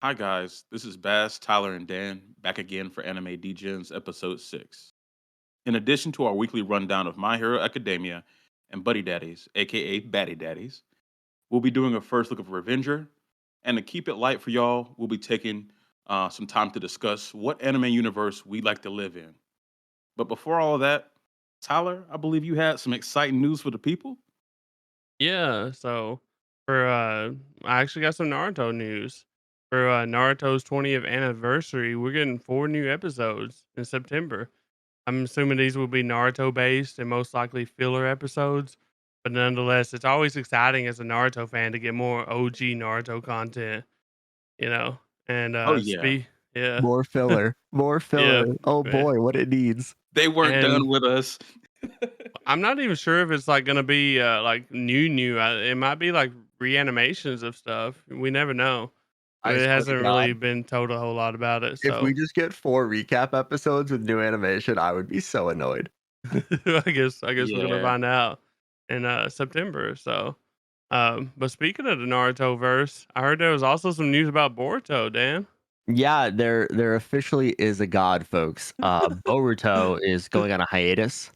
Hi guys, this is Bass, Tyler, and Dan back again for Anime Degens episode 6. In addition to our weekly rundown of My Hero Academia and Buddy Daddies, aka Batty Daddies, we'll be doing a first look of Revenger. And to keep it light for y'all, we'll be taking some time to discuss what anime universe we'd like to live in. But before all of that, Tyler, I believe you had some exciting news for the people. Yeah, so for I actually got some Naruto news. For Naruto's 20th anniversary, we're getting 4 new episodes in September. I'm assuming these will be Naruto based and most likely filler episodes, but nonetheless, it's always exciting as a Naruto fan to get more OG Naruto content, you know. And Oh yeah, yeah, More filler. More yeah, filler. Oh yeah. boy, what it needs. they weren't And done with us. I'm not even sure if it's like gonna be like new. It might be like reanimations of stuff. We never know. I It swear to hasn't really God, been told a whole lot about it, if we so just get 4 recap episodes with new animation, I would be so annoyed. I guess we're gonna Yeah. find out in September. So, but speaking of the Naruto verse, I heard there was also some news about Boruto. Dan. Yeah, there officially is a god, folks. Boruto is going on a hiatus.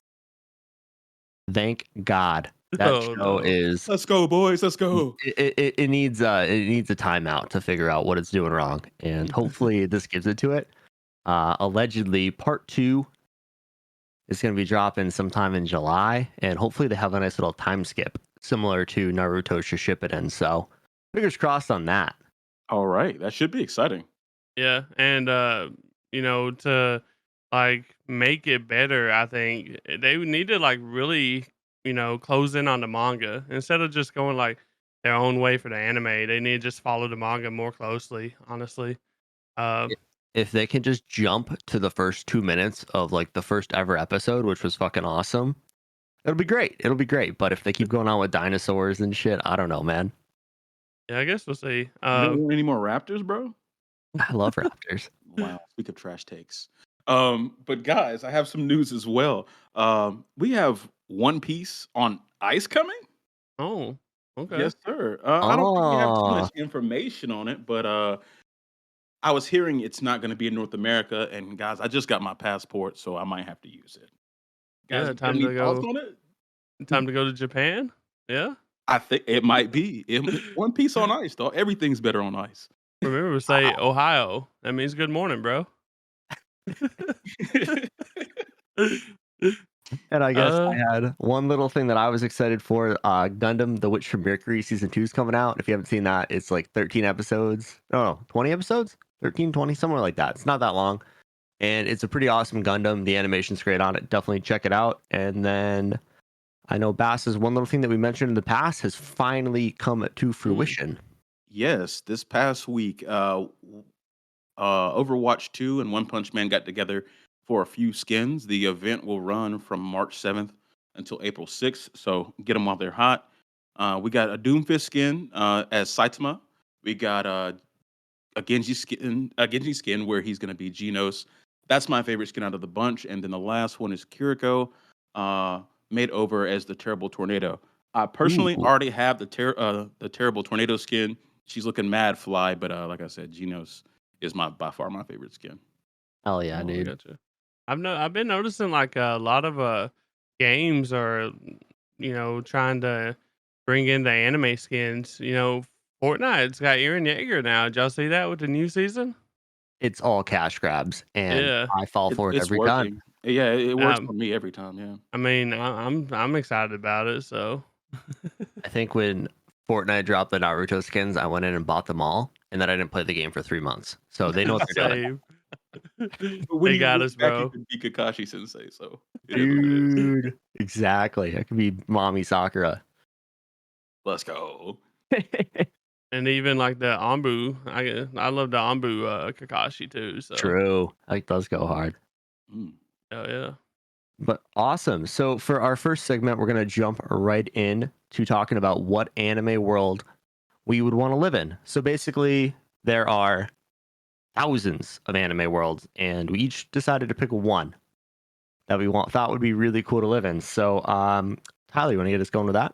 Thank God. That Oh show no. is Let's go, boys. Let's go. it needs a timeout to figure out what it's doing wrong, and hopefully this gives it to it. Allegedly, part 2 is going to be dropping sometime in July, and hopefully they have a nice little time skip similar to Naruto Shippuden. So fingers crossed on that. All right, that should be exciting. Yeah, and to like make it better, I think they would need to like really, close in on the manga instead of just going like their own way for the anime. They need to just follow the manga more closely, honestly. Um, If they can just jump to the first 2 minutes of like the first ever episode, which was fucking awesome, it'll be great. It'll be great. But if they keep going on with dinosaurs and shit, I don't know, man. yeah, I guess we'll see. You don't want any more Raptors, bro? I love Raptors. Wow, speak of trash takes. But guys, I have some news as well. We have One Piece on ice coming. Oh, okay. Yes, sir. I don't think we have too Oh, much information on it, but I was hearing it's not going to be in North America. And guys, I just got my passport, so I might have to use it. Guys, Yeah, you got any thoughts on it? time to go to Japan. Yeah. I think it might be One Piece on ice, though. Everything's better on ice. Remember to say Ohio. That means good morning, bro. and I guess uh, I had one little thing that I was excited for. Gundam: The Witch from Mercury season 2 is coming out. If you haven't seen that, it's like 13 episodes. No, 20 episodes? 13, 20, somewhere like that. It's not that long. And it's a pretty awesome Gundam. The animation's great on it. Definitely check it out. And then I know Bass's one little thing that we mentioned in the past has finally come to mm, fruition. Yes, this past week, Overwatch 2 and One Punch Man got together for a few skins. The event will run from March 7th until April 6th, so get them while they're hot. We got a Doomfist skin as Saitama. We got a Genji skin where he's going to be Genos. That's my favorite skin out of the bunch. And then the last one is Kiriko, uh, made over as the Terrible Tornado. I personally Ooh, already have the Terrible Tornado skin. She's looking mad fly, but like I said, Genos is my by far my favorite skin. hell yeah, oh, I dude. gotcha. I've been noticing like a lot of games are trying to bring in the anime skins. Fortnite's got Eren Yeager now. Did y'all see that with the new season? It's all cash grabs, and Yeah. I fall for it It's every time. working. Yeah, it works Um, for me every time. Yeah. I mean, I'm excited about it. So I think when Fortnite dropped the Naruto skins, I went in and bought them all, and then I didn't play the game for 3 months. So they know what they're doing. save. But when They you got look us, back, you bro. can be Kakashi Sensei. So it is what it is. Dude, exactly. I could be mommy Sakura. Let's go. And even like the Ambu, I love the Ambu Kakashi too. So True. Like does go hard. Mm. oh yeah. But awesome. So for our first segment, we're gonna jump right in to talking about what anime world we would want to live in. So basically, there are thousands of anime worlds, and we each decided to pick one that we thought would be really cool to live in. So, Tyler, you want to get us going with that?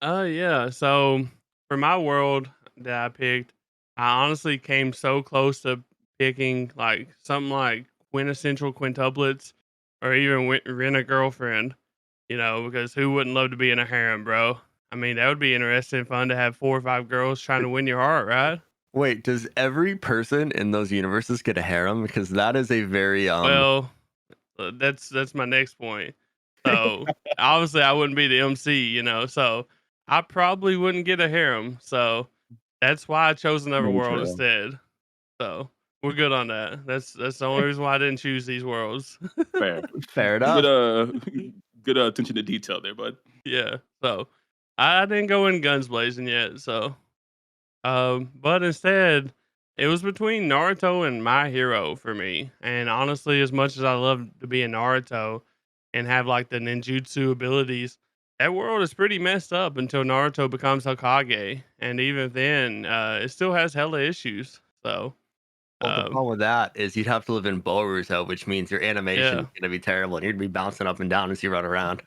Yeah. So for my world that I picked, I honestly came so close to picking like something like quintessential quintuplets, or even rent a girlfriend. Because who wouldn't love to be in a harem, bro? I mean, that would be interesting, fun to have 4 or 5 girls trying to win your heart, right? Wait, does every person in those universes get a harem? Because that is a very Well, that's my next point. So obviously, I wouldn't be the MC, so I probably wouldn't get a harem. So that's why I chose another Very world true. instead. So we're good on that. That's the only reason why I didn't choose these worlds. Fair. fair Good enough. good attention to detail there, bud. Yeah. So I didn't go in guns blazing yet. So but instead, it was between Naruto and My Hero for me. And honestly, as much as I love to be a Naruto and have like the ninjutsu abilities, that world is pretty messed up until Naruto becomes Hokage. And even then, it still has hella issues. So, Well, the um, problem with that is you'd have to live in Boruto, which means your animation is yeah. gonna be terrible, and you'd be bouncing up and down as you run around.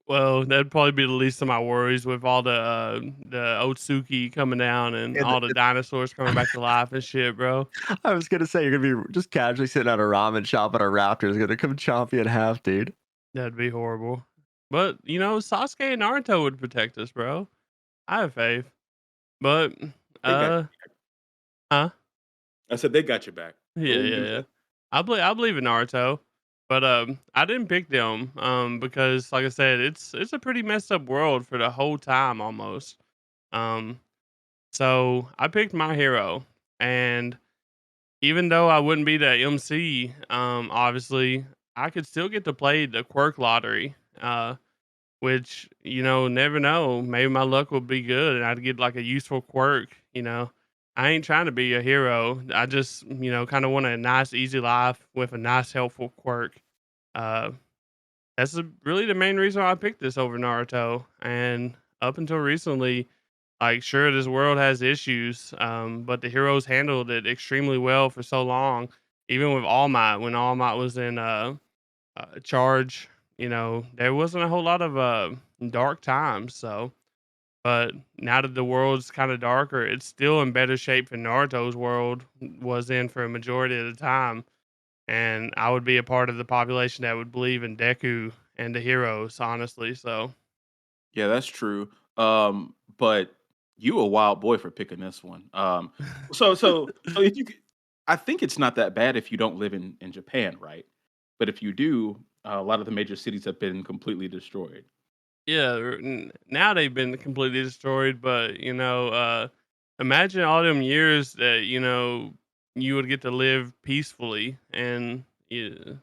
Well, that'd probably be the least of my worries with all the Otsuki coming down and And all the dinosaurs coming back to life and shit, bro. I was gonna say you're gonna be just casually sitting at a ramen shop, and a raptor is gonna come chomp you in half, dude. That'd be horrible. But, Sasuke and Naruto would protect us, bro. I have faith. But, They got uh, huh? I said they got your back. So Yeah, what were you yeah, gonna yeah. say? I believe in Naruto, but I didn't pick them because, like I said, it's a pretty messed up world for the whole time almost. Um, so I picked my hero, and even though I wouldn't be the MC, obviously I could still get to play the quirk lottery. Which, never know. Maybe my luck will be good and I'd get like a useful quirk. I ain't trying to be a hero. I just, kind of want a nice, easy life with a nice, helpful quirk. Uh, really the main reason why I picked this over Naruto. And up until recently, like, sure, this world has issues, but the heroes handled it extremely well for so long. Even with All Might, when All Might was in charge. There wasn't a whole lot of dark times. So, but now that the world's kind of darker, it's still in better shape than Naruto's world was in for a majority of the time. And I would be a part of the population that would believe in Deku and the heroes, honestly. So, Yeah, that's true. But you a wild boy for picking this one. So if you could, I think it's not that bad if you don't live in Japan, right? But if you do, a lot of the major cities have been completely destroyed. yeah, now they've been completely destroyed. But imagine all them years that you would get to live peacefully and you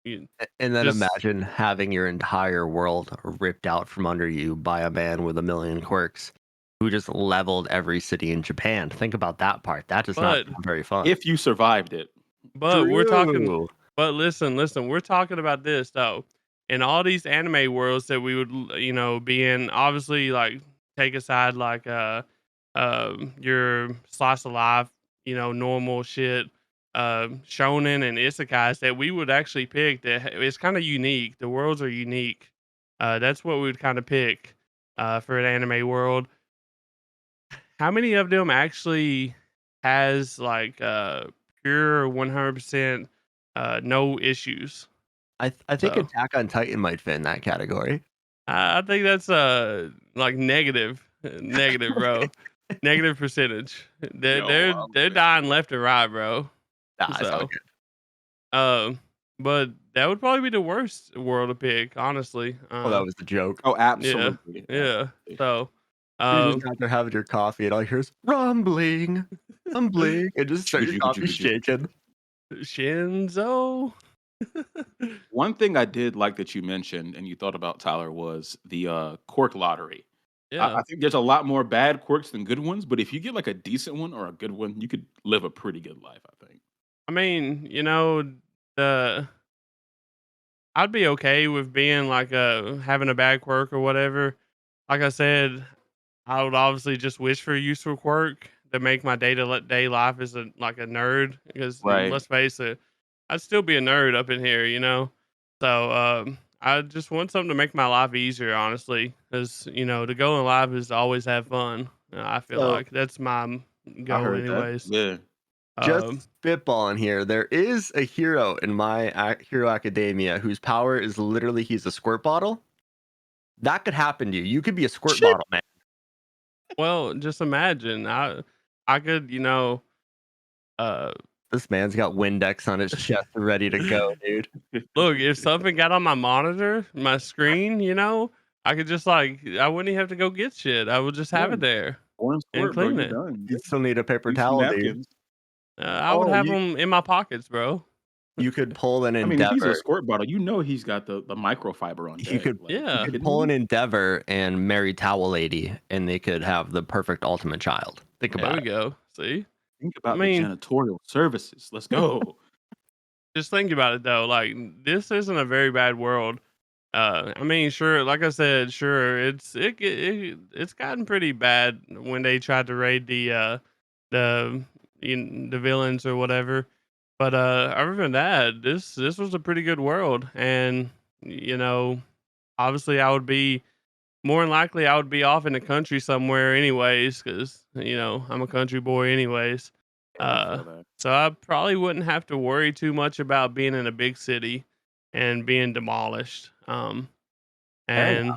And then just imagine having your entire world ripped out from under you by a man with a million quirks who just leveled every city in Japan. Think about that part. That does not but sound very fun. If you survived it. we're talking True. but listen, we're talking about this though. In all these anime worlds that we would be in, obviously, like, take aside like your slice of life, normal shit, shonen and isekais that we would actually pick that it's kind of unique. The worlds are unique. That's what we would kind of pick for an anime world. How many of them actually has like pure 100% no issues? I think So Attack on Titan might fit in that category. I think that's like negative, negative, bro. Negative percentage. They're Yo, they're they're dying left and right, bro. Nah, it's all So good. um, but that would probably be the worst world to pick, honestly. Oh, that was the joke. oh, Yeah, absolutely, yeah. absolutely. So You're just um, out there having your coffee, and all you hear is rumbling, rumbling, and just start your coffee shaking. Shinzo. One thing I did like that you mentioned and you thought about, Tyler, was the, cork lottery. I Yeah. think there's a lot more bad quirks than good ones, but if you get, like, a decent one or a good one, you could live a pretty good life, I think. I mean, the I'd be okay with being like having a bad quirk or whatever. Like I said, I would obviously just wish for a useful quirk to make my day life as a nerd. Because Right. let's face it, I'd still be a nerd up in here. So I just want something to make my life easier, honestly. Because to go in life is to always have fun. I feel So like that's my I goal, heard that. anyways. Yeah. Um, just spitballing here, there is a hero in my Hero Academia whose power is literally he's a squirt bottle. That could happen to you. You could be a squirt Shit. bottle, man. well, just imagine I could, uh, This man's got Windex on his chest ready to go, dude. look, if something got on my monitor, my screen, I could just I wouldn't even have to go get shit. I would just Yeah. have it there One and squirt, bro. clean You're it. done. You still need a paper Use some towel, dude. napkins. I would Oh, have them in my pockets, bro. you could pull an I mean, if he's a Endeavor. squirt bottle, you know he's got the microfiber on You deck. could Like, Yeah. you could kidding pull an me? Endeavor and marry Towel Lady, and they could have the perfect ultimate child. Think There about we it. go. See? Think I about the mean, janitorial services. Let's go. just think about it though. Like this isn't a very bad world. I mean, sure, like I said, sure, it's gotten pretty bad when they tried to raid the the villains or whatever. But other than that, this was a pretty good world, and you know, obviously, I would be more than likely I would be off in the country somewhere anyways, because I'm a country boy anyways. I Uh, feel that. so I probably wouldn't have to worry too much about being in a big city and being demolished. Fair enough. And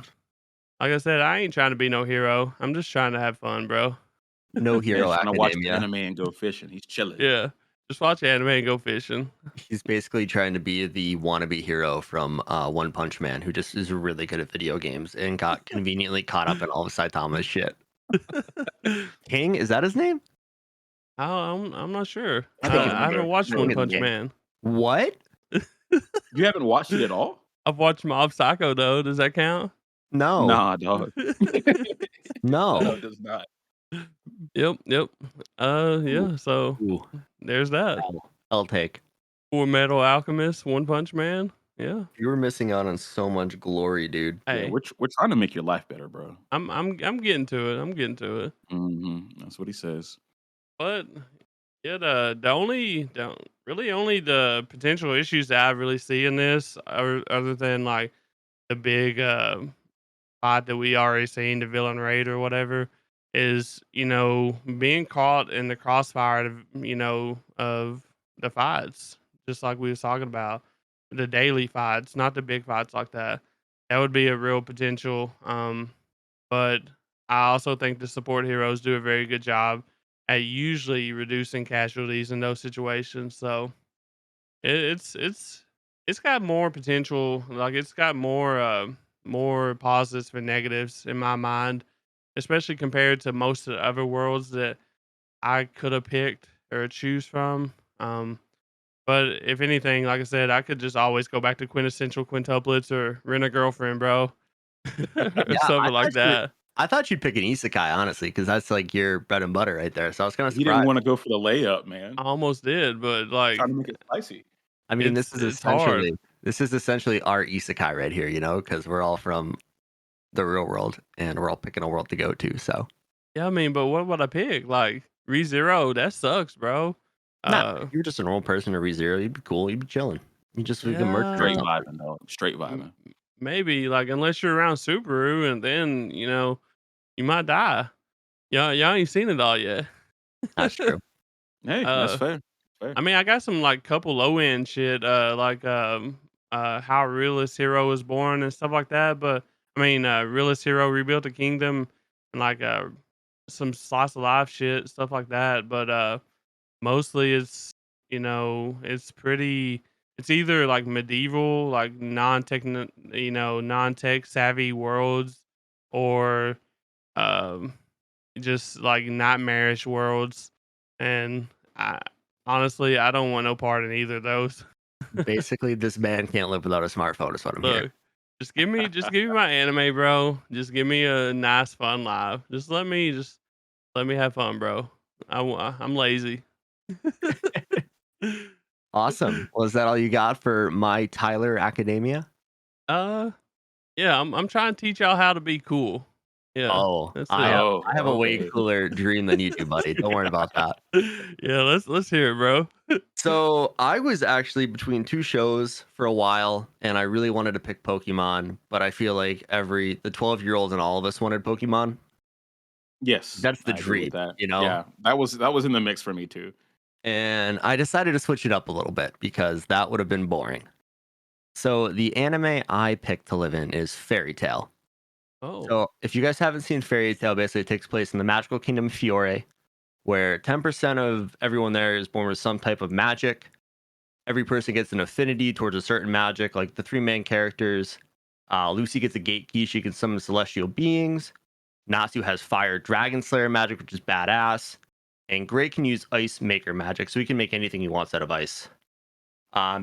like I said, I ain't trying to be no hero. I'm just trying to have fun, bro. No Man's Hero trying to watch the Academia. anime and go fishing. He's chilling. Yeah, just watch anime and go fishing. He's basically trying to be the wannabe hero from One Punch Man, who just is really good at video games and got conveniently caught up in all of Saitama's shit. King, is that his name? I'm not sure. I don't I haven't remember. watched I One don't King is Punch King. remember. Man. What? You haven't watched it at all? I've watched Mob Psycho though. Does that count? No, Nah, dog. No, no. it does not. Yep. Yeah. So Ooh, there's that. I'll take. Full Metal Alchemist, One Punch Man. Yeah. You were missing out on so much glory, dude. Yeah, Hey, we're trying to make your life better, bro. I'm getting to it. I'm getting to it. That's what he says. But yeah, really only the potential issues that I really see in this, are, other than like the big fight that we already seen, the villain raid or whatever, is being caught in the crossfire of of the fights, just like we was talking about, the daily fights, not the big fights like that. That would be a real potential. But I also think the support heroes do a very good job at usually reducing casualties in those situations. So it's got more potential. Like it's got more positives than negatives in my mind, especially compared to most of the other worlds that I could have picked or choose from. But if anything, like I said, I could just always go back to quintessential quintuplets or rent a girlfriend, bro, or Yeah, something like that. I thought you'd pick an Isekai, honestly, because that's like your bread and butter right there. So I was kind of He didn't surprised. want to go for the layup, I man. almost did, but Trying to make it spicy. I mean, it's hard. this is essentially our Isekai right here, because we're all from the real world and we're all picking a world to go to. So Yeah, I mean, but what would I pick? Like ReZero, that sucks, bro. nah, Uh, if you're just a normal person to ReZero, you'd be cool. You'd be chilling. You just we can merch or Straight yeah, something. vibing, dog. Straight m- vibing. maybe like unless you're around Subaru, and then you might die. Y'all ain't seen it all yet. That's true. Hey, that's uh, fair. Fair. I mean, I got some like couple low end shit, like how Realist Hero was born and stuff like that. But I mean, Realist Hero rebuilt a kingdom and like some slice of life shit, stuff like that. But mostly it's it's pretty. It's either like medieval, like non-tech savvy worlds, or um, just like nightmarish worlds. And I honestly, I don't want no part in either of those. Basically, this man can't live without a smartphone. Is what I'm hearing. Look, just give me my anime, bro. Just give me a nice, fun life. Just let me have fun, bro. I'm lazy. Awesome. Well, is that all you got for my Tyler Academia? uh, yeah, I'm trying to teach y'all how to be cool. Yeah, Oh, that's I it. have Oh, I have a way okay. cooler dream than you do, buddy. Don't worry about that. Yeah, let's hear it, bro. So I was actually between two shows for a while, and I really wanted to pick Pokemon, but I feel like the 12-year-old in all of us wanted Pokemon. Yes, That's the I agree dream, with that. you know? Yeah, that was in the mix for me too. And I decided to switch it up a little bit because that would have been boring. So the anime I picked to live in is Fairy Tale. Oh, So if you guys haven't seen Fairy Tale, basically it takes place in the magical kingdom of Fiore, where 10% of everyone there is born with some type of magic. Every person gets an affinity towards a certain magic. Like the three main characters, Lucy gets a gate key; she can summon celestial beings. Natsu has fire dragon slayer magic, which is badass. And Gray can use ice maker magic, so he can make anything he wants out of ice.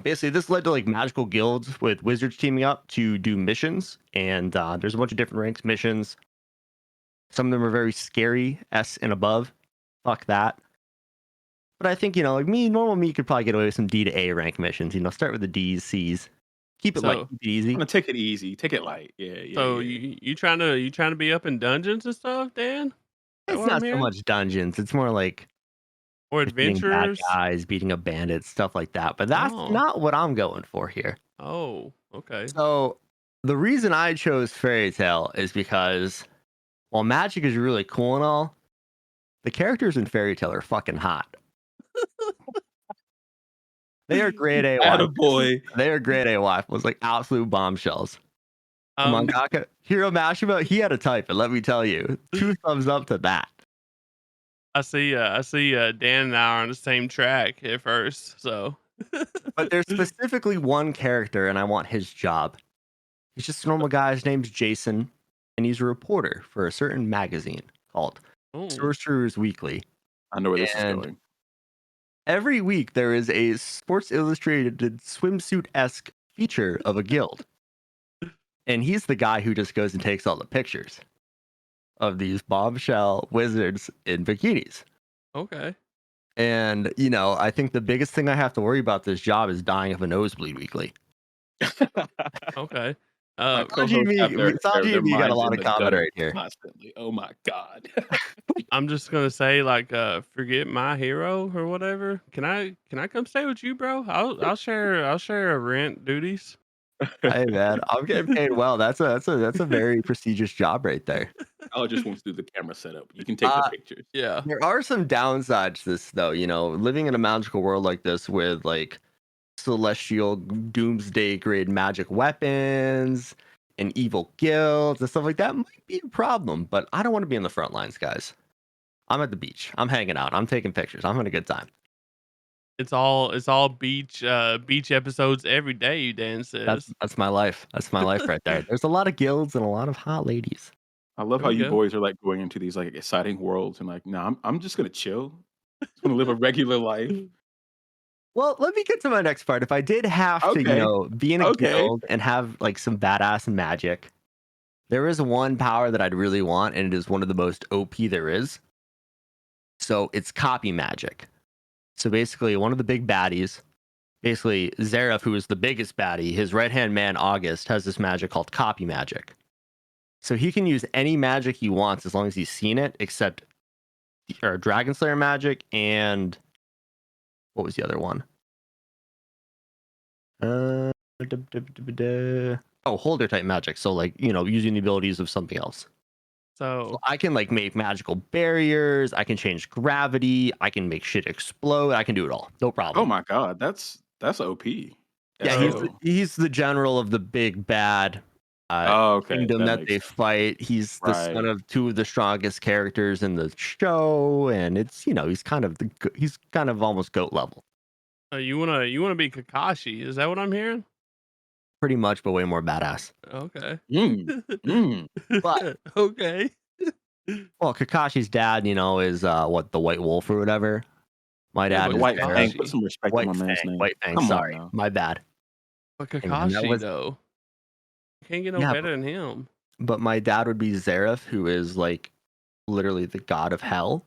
Basically, this led to like magical guilds with wizards teaming up to do missions, and there's a bunch of different ranks missions. Some of them are very scary, S and above. Fuck that. But I think, like me, normal me could probably get away with some D to A rank missions. Start with the D's, C's. Keep it light, so keep it easy. I'm gonna take it easy, take it light. Yeah, yeah, so yeah. you trying to be up in dungeons and stuff, Dan? Is that It's what I'm not so hearing? much dungeons. It's more like Or defeating bad adventurers? guys, beating up bandits, stuff like that. But that's Oh, not what I'm going for here. oh, okay. So the reason I chose Fairy Tale is because while magic is really cool and all, the characters in Fairy Tale are fucking hot. They are grade A waifus. Attaboy. They are grade A waifus, like absolute bombshells. Um, Mangaka Hiro Mashima, he had a type, and let me tell you, 2 thumbs up to that. I see, Dan and I are on the same track at first, so. But there's specifically one character, and I want his job. He's just a normal guy. His name's Jason, and he's a reporter for a certain magazine called Oh, Sorcerer's Weekly. I know where this is And going. every week there is a Sports Illustrated swimsuit-esque feature of a guild. And he's the guy who just goes and takes all the pictures of these bombshell wizards in bikinis. okay. And, I think the biggest thing I have to worry about this job is dying of a nosebleed weekly. Okay. My Uh, co-hosts have Sanji their and me got a minds lot in of the comment gutter right here. constantly. Oh my god. I'm just gonna say, like, forget my hero or whatever. Can I come stay with you, bro? I'll share a rent duties. Hey man, I'm getting paid well. That's a very prestigious job right there. I just want to do the camera setup. You can take the Uh, pictures. Yeah. there are some downsides to this though. Living in a magical world like this with like celestial doomsday grade magic weapons and evil guilds and stuff like that might be a problem. But I don't want to be in the front lines, guys. I'm at the beach. I'm hanging out. I'm taking pictures. I'm having a good time. It's all beach episodes every day, Dan That's says. that's my life. That's my life right there. There's a lot of guilds and a lot of hot ladies. I love There how we you go. boys are like going into these like exciting worlds and like, no, I'm just gonna chill. Just gonna live a regular life. Well, let me get to my next part. If I did have to, Okay. be in a Okay. guild and have like some badass magic, there is one power that I'd really want, and it is one of the most OP there is. So it's copy magic. So basically, one of the big baddies, basically Zareth, who is the biggest baddie, his right hand man August has this magic called copy magic. So he can use any magic he wants as long as he's seen it, except Dragon Slayer magic and what was the other one? Oh, holder type magic. So like, using the abilities of something else. So So I can like make magical barriers, I can change gravity, I can make shit explode, I can do it all. No Oh problem. my god, that's OP. Yeah, As he's so the, hell. he's the general of the big bad Oh, okay. kingdom That that makes they sense. fight. He's the son Right. of two of the strongest characters in the show, and it's he's kind of almost goat level, you wanna be Kakashi? Is that what I'm hearing? pretty much, but way more badass. Okay. Mm. Mm. But Okay. well, Kakashi's dad, is what, the White Wolf or whatever. My Yeah, dad The but is White Sarah. Fang. Put Kakashi. some respect on my man's name. White Fang. Come on Sorry, now. my bad. But Hey man, that Kakashi was though, you can't get no yeah, better than him. but my dad would be Zareth, who is like literally the god of hell,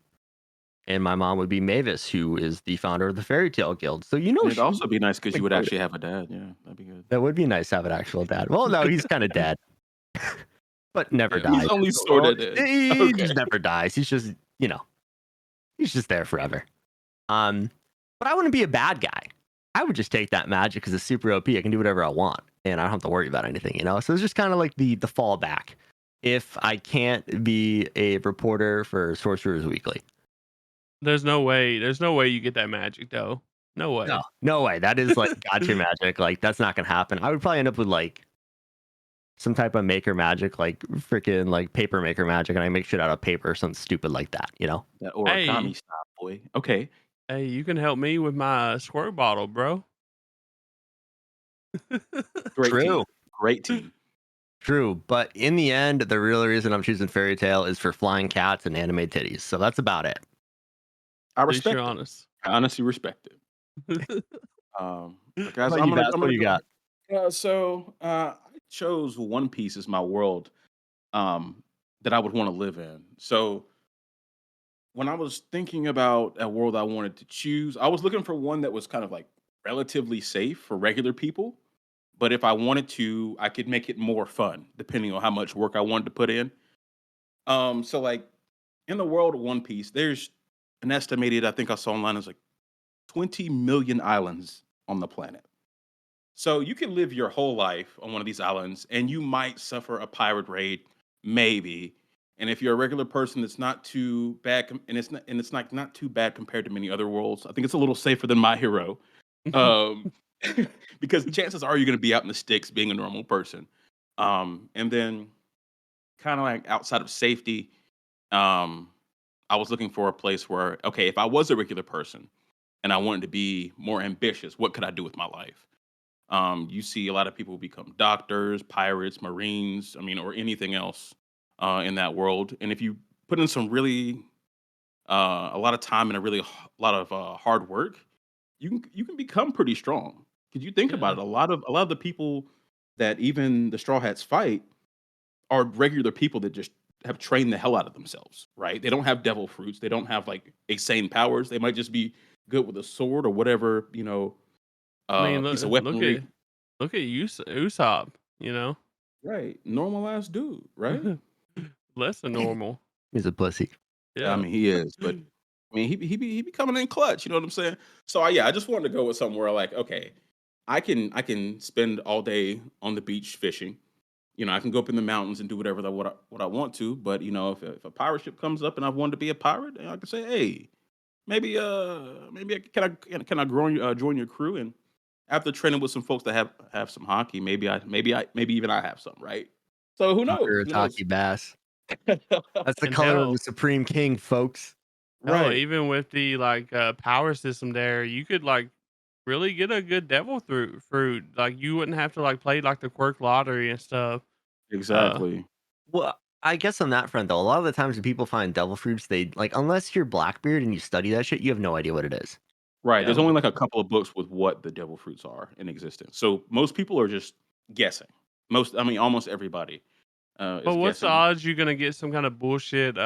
and my mom would be Mavis, who is the founder of the Fairy Tale Guild. So And it'd she also be nice because like you would actually have a dad. Yeah, that'd be good. that would be nice to have an actual dad. Well, no, he's kind of dead, but never He's dies. only Well, sorta dead. he Okay. just never dies. He's just he's just there forever. But I wouldn't be a bad guy. I would just take that magic because it's super OP. I can do whatever I want, and I don't have to worry about anything. So it's just kind of like the fallback. if I can't be a reporter for Sorcerer's Weekly. There's no way. There's no way you get that magic though. No No, way. no way. That is like gotcha magic. Like that's not gonna happen. I would probably end up with like some type of maker magic, like freaking like paper maker magic, and I make shit out of paper or something stupid like that. You know? That origami Hey, style, boy. Okay. hey, you can help me with my squirt bottle, bro. Great True. team. Great team. True. But in the end, the real reason I'm choosing Fairy Tale is for flying cats and anime titties. So that's about it. I At least you're respect it. honest. I honestly respect it. But How guys, about you, Bass? I'm What gonna do you got? I chose One Piece as my world that I would want to live in. So when I was thinking about a world I wanted to choose, I was looking for one that was kind of like relatively safe for regular people. But if I wanted to, I could make it more fun depending on how much work I wanted to put in. So like in the world of One Piece, there's an estimated, I think I saw online, is like 20 million islands on the planet. So you can live your whole life on one of these islands and you might suffer a pirate raid, maybe. And if you're a regular person, it's not too bad, and it's not too bad compared to many other worlds. I think it's a little safer than My Hero, um, because chances are you're going to be out in the sticks being a normal person. And then kind of like outside of safety, um, I was looking for a place where, okay, if I was a regular person and I wanted to be more ambitious, what could I do with my life? You see a lot of people become doctors, pirates, marines, I mean, or anything else in that world. And if you put in some really a lot of time and a lot of hard work, you can become pretty strong. Because you think about Yeah. it, a lot of the people that even the Straw Hats fight are regular people that just have trained the hell out of themselves, right? They don't have devil fruits. They don't have like insane powers. They might just be good with a sword or whatever, I mean, piece of look weaponry. at Usopp. You know, Right. Normal ass dude, right? less than normal. He's a pussy. I Yeah. mean, he is, but I mean, he be coming in clutch. You know what I'm saying? So yeah, I just wanted to go with somewhere like, okay, I can spend all day on the beach fishing. I can go up in the mountains and do whatever what I want to. But if a pirate ship comes up and I wanted to be a pirate, I can say, hey, can I join your crew? And after training with some folks that have some hockey, maybe even I have some, right? So who knows? Who knows? Urataki Bass. That's the And color of the Supreme King, folks. hell, Right. even with the like power system there, you could like really get a good devil fruit. Like you wouldn't have to like play like the quirk lottery and stuff. Uh, Exactly. Well, I guess on that front though, a lot of the times when people find devil fruits, they like unless you're Blackbeard and you study that shit, you have no idea what it is. Right. yeah, There's only like a couple of books with what the devil fruits are in existence. So most people are just guessing. I mean, almost everybody but is what's the guessing. odds you're gonna get some kind of bullshit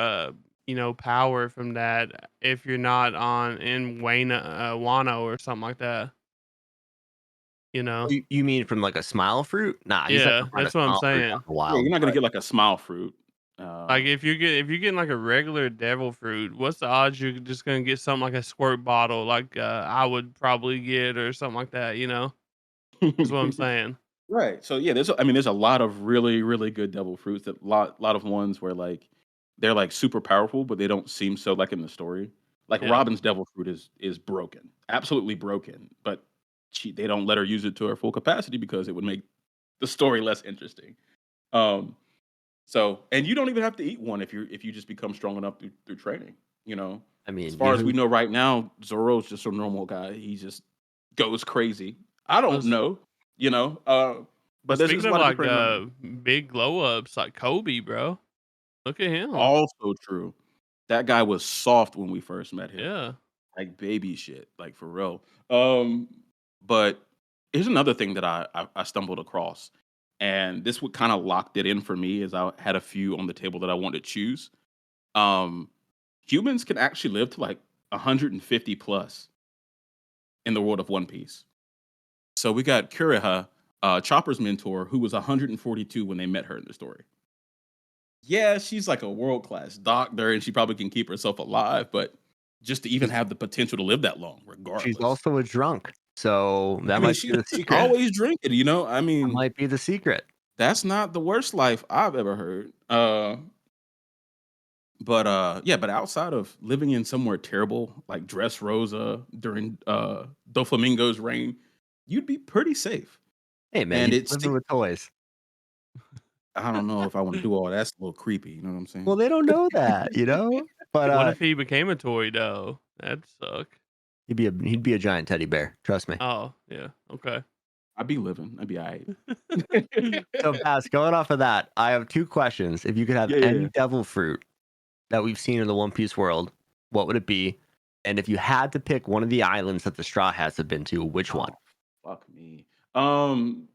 power from that if you're not on in Wano or something like that? You know? You mean from like a smile fruit? Nah, he's not Yeah, gonna find a that's what I'm smile fruit out saying. in the Yeah, you're wild. not gonna But get like a smile fruit. Like if you're getting like a regular devil fruit, what's the odds you're just gonna get something like a squirt bottle like I would probably get or something like that, you know? That's what I'm saying. Right. So yeah, there's a lot of really, really good devil fruits. That lot of ones where like they're like super powerful, but they don't seem so like in the story. Like Yeah. Robin's devil fruit is broken, absolutely broken. But they don't let her use it to her full capacity because it would make the story less interesting. Um. So and you don't even have to eat one if you just become strong enough through training. You know, I as mean, far you as we know, know right now, Zoro's just a normal guy. He just goes crazy. I don't Was know. But there's speaking a of lot of like different. big glow ups like Kobe, bro. Look at him. Also true. That guy was soft when we first met him, Yeah. like baby shit, like for real. Um, but here's another thing that I stumbled across, and this would kind of locked it in for me, as I had a few on the table that I wanted to choose. Um, Humans can actually live to like 150 plus in the world of One Piece. So we got Kuriha, Chopper's mentor, who was 142 when they met her in the story. Yeah, she's like a world class doctor and she probably can keep herself alive, but just to even she's have the potential to live that long, she's regardless. also a drunk. So I that mean, might be she the she's secret. always drinking. I That mean, might be the secret. That's not the worst life I've ever heard. Yeah, but outside of living in somewhere terrible like Dressrosa during Doflamingo's reign, you'd be pretty safe. Hey man, And you'd be it's living with toys. I don't know if I want to do all that. That's a little creepy, you know what I'm Well, saying? they don't know that, you know. But What if he became a toy though? That'd suck. he'd be a giant teddy bear. Trust me. Oh, yeah. Okay. I'd be living. I'd be all right. So, Bass, going off of that, I have two questions. If you could have Yeah, yeah, any yeah. devil fruit that we've seen in the One Piece world, what would it be? And if you had to pick one of the islands that the Straw Hats have been to, which one? Oh, fuck me. Um,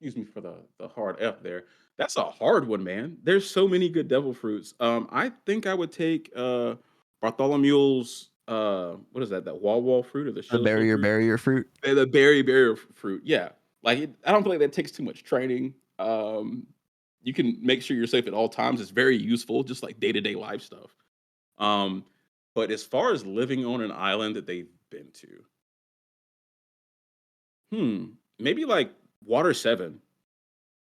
Excuse me for the hard F there. That's a hard one, man. There's so many good devil fruits. I think I would take Bartholomew's what is that? That wall fruit or the The show fruit? barrier fruit. The berry barrier fruit. Yeah. I don't feel like that takes too much training. You can make sure you're safe at all times. It's very useful, just like day-to-day life stuff. Um, but as far as living on an island that they've been to, maybe like Water 7.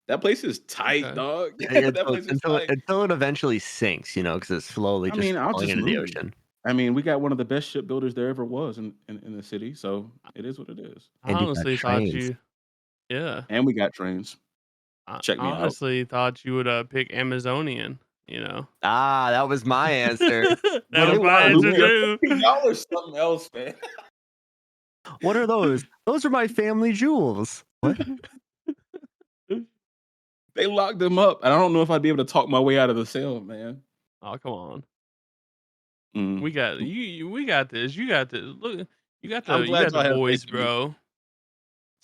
That place is tight, Okay. dog. Yeah, That place is tight. until it eventually sinks, because it's slowly I just mean, I'll falling just into the move. ocean. I mean, we got one of the best shipbuilders there ever was in the city, so it is what it is. I And you got honestly thought trains. you yeah. And we got trains. I Check me out. honestly thought you would pick Amazonian, you know. Ah, that was my answer. That What was are, my what are answer Hallelujah. too. Y'all are something else, man. what are those? Those are my family jewels. What? They locked them up, and I don't know if I'd be able to talk my way out of the cell, man. Oh, come on. Mm. We got we got this. You got this. Look, I'm you glad got the y'all have faith voice, in me. bro.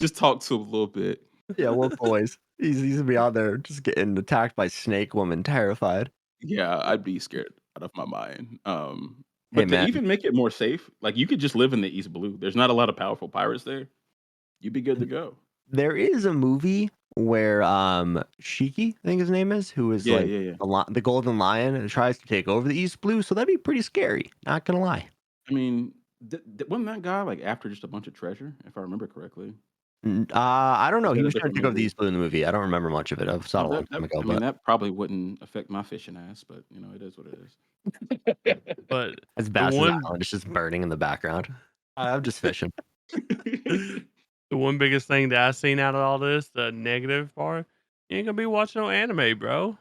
Just talk to him a little bit. Yeah, what boys? He's gonna be out there just getting attacked by Snake Woman, terrified. Yeah, I'd be scared out of my mind. Hey But to man, even make it more safe, like you could just live in the East Blue. There's not a lot of powerful pirates there. You'd be good to go. there is a movie where Shiki, I think his name is, who is Yeah, like yeah, yeah. the Golden Lion and tries to take over the East Blue, so that'd be pretty scary. Not gonna lie. I mean, wasn't that guy like after just a bunch of treasure, if I remember correctly? I don't know. Was He that a was trying to different take over the movie? East Blue in the movie. I don't remember much of it. I saw it a long time ago, I mean, but that probably wouldn't affect my fishing ass, but it is what it is. But it's the Bass's one Island. It's just burning in the background. I'm just fishing. the one biggest thing that I seen out of all this, the negative part, you ain't gonna be watching no anime, bro.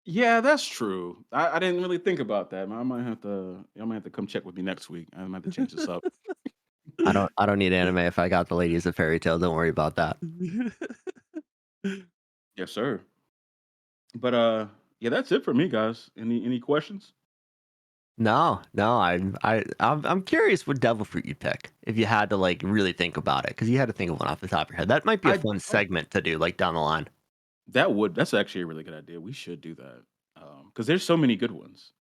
Yeah, that's true. I didn't really think about that. I might have to come check with me next week. I might have to change this up. I don't need anime if I got the ladies of fairy tale. Don't worry about that. Yes, sir. But yeah, that's it for me, guys. Any questions? No, I'm curious what devil fruit you'd pick if you had to like really think about it, because you had to think of one off the top of your head. That might be a I fun segment to do like down the line. that's actually a really good idea. We should do that. Because there's so many good ones,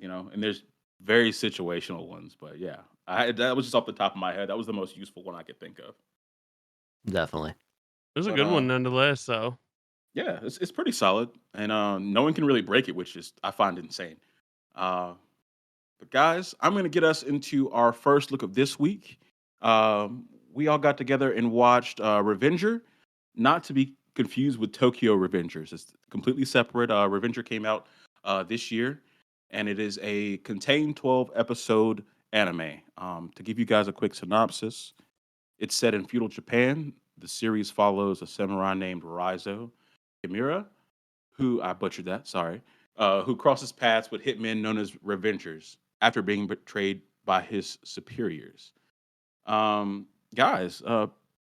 and there's very situational ones. But yeah, that was just off the top of my head. That was the most useful one I could think of. Definitely. It was a But good one nonetheless. So yeah, it's pretty solid, and no one can really break it, which is I find insane. Uh, but guys, I'm gonna get us into our first look of this week. We all got together and watched Revenger, not to be confused with Tokyo Revengers. It's completely separate. Revenger came out this year, and it is a contained 12 episode anime. To give you guys a quick synopsis, it's set in feudal Japan. The series follows a samurai named Raizo Kimura, who I butchered that, sorry, who crosses paths with hitmen known as Revengers after being betrayed by his superiors. Guys,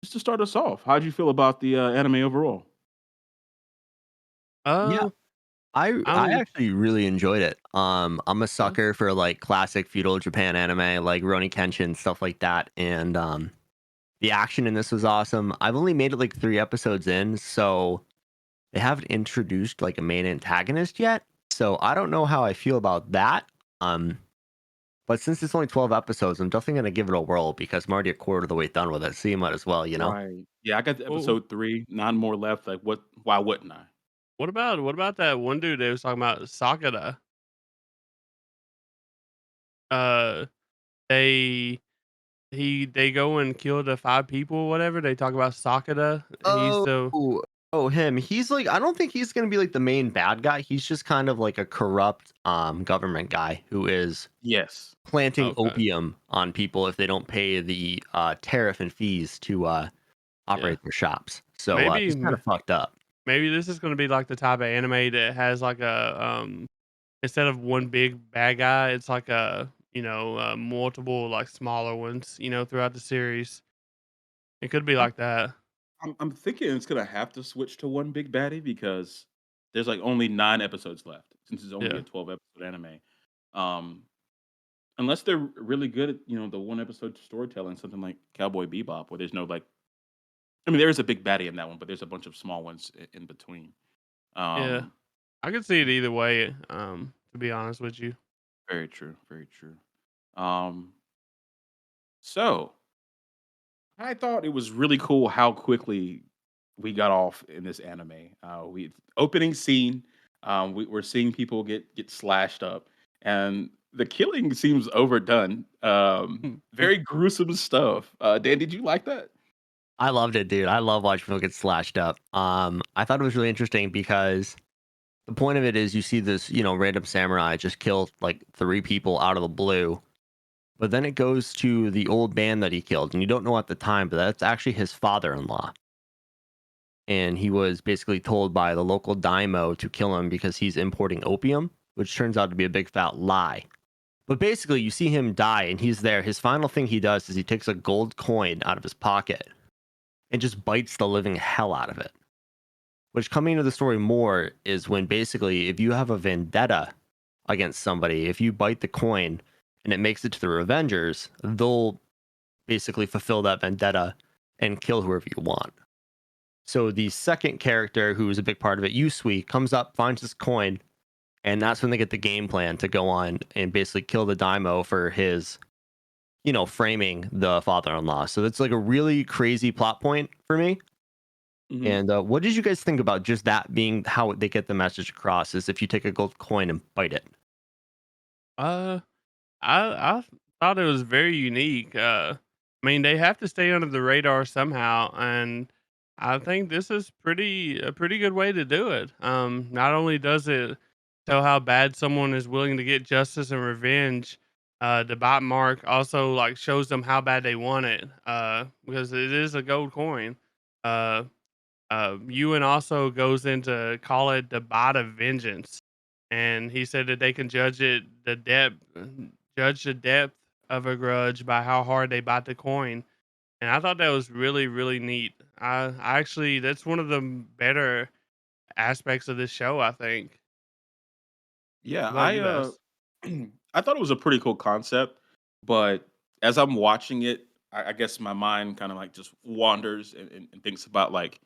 just to start us off, how'd you feel about the anime overall? Yeah, uh I I'm actually really enjoyed it. I'm a okay. sucker for like classic feudal Japan anime, like Rurouni Kenshin stuff like that, and the action in this was awesome. I've only made it like 3 episodes in, so they haven't introduced like a main antagonist yet. So I don't know how I feel about that. Um, but since it's only 12 episodes, I'm definitely gonna give it a whirl because I'm already a quarter of the way done with it. So you might as well. Right. Yeah, I got to Well, episode 3, 9 more left. Like, what? Why wouldn't I? what about that one dude that was talking about Sakata? Uh, they they go and kill the 5 people or whatever. They talk about Sakata. He's Oh, the him. He's like, I don't think he's gonna be like the main bad guy. He's just kind of like a corrupt government guy who is Yes. planting okay. opium on people if they don't pay the tariff and fees to Yeah. operate their shops. So Maybe he's kind m of fucked up. maybe this is gonna be like the type of anime that has like instead of one big bad guy, it's like multiple like smaller ones, throughout the series. It could be I'm like that. I'm thinking it's gonna have to switch to one big baddie because there's, like, only 9 episodes left since it's only Yeah. a 12-episode anime. Um, unless they're really good at, the one-episode storytelling, something like Cowboy Bebop, where there's no, like I mean, there is a big baddie in that one, but there's a bunch of small ones in between. Yeah. Um, I could see it either way, to be honest with you. very true, very true. Um, so I thought it was really cool how quickly we got off in this anime. We opening scene, we're seeing people get slashed up, and the killing seems overdone. Very gruesome stuff. Dan, did you like that? I loved it, dude. I love watching people get slashed up. I thought it was really interesting because the point of it is you see this, random samurai just kill like 3 people out of the blue. But then it goes to the old man that he killed, and you don't know at the time, but that's actually his father-in-law. And he was basically told by the local daimyo to kill him because he's importing opium, which turns out to be a big fat lie. But basically, you see him die, and he's there. His final thing he does is he takes a gold coin out of his pocket and just bites the living hell out of it. Which, coming into the story more, is when basically, if you have a vendetta against somebody, if you bite the coin and it makes it to the Revengers, they'll basically fulfill that vendetta and kill whoever you want. So the second character, who is a big part of it, Yusui, comes up, finds this coin, and that's when they get the game plan to go on and basically kill the daimyo for his, framing the father-in-law. So that's like a really crazy plot point for me. Mhm. And what did you guys think about just that being how they get the message across? Is if you take a gold coin and bite it. Uh, I thought it was very unique. I mean, they have to stay under the radar somehow, and I think this is a pretty good way to do it. Not only does it tell how bad someone is willing to get justice and revenge, the bite mark also like shows them how bad they want it. Because it is a gold coin. Uh, Ewan also goes into call it the bot of vengeance, and he said that they can judge the depth of a grudge by how hard they bite the coin. And I thought that was really really neat. I actually that's one of the better aspects of this show. I think. Yeah, How about you, Bess? I thought it was a pretty cool concept, but as I'm watching it, I guess my mind kind of like just wanders and thinks about like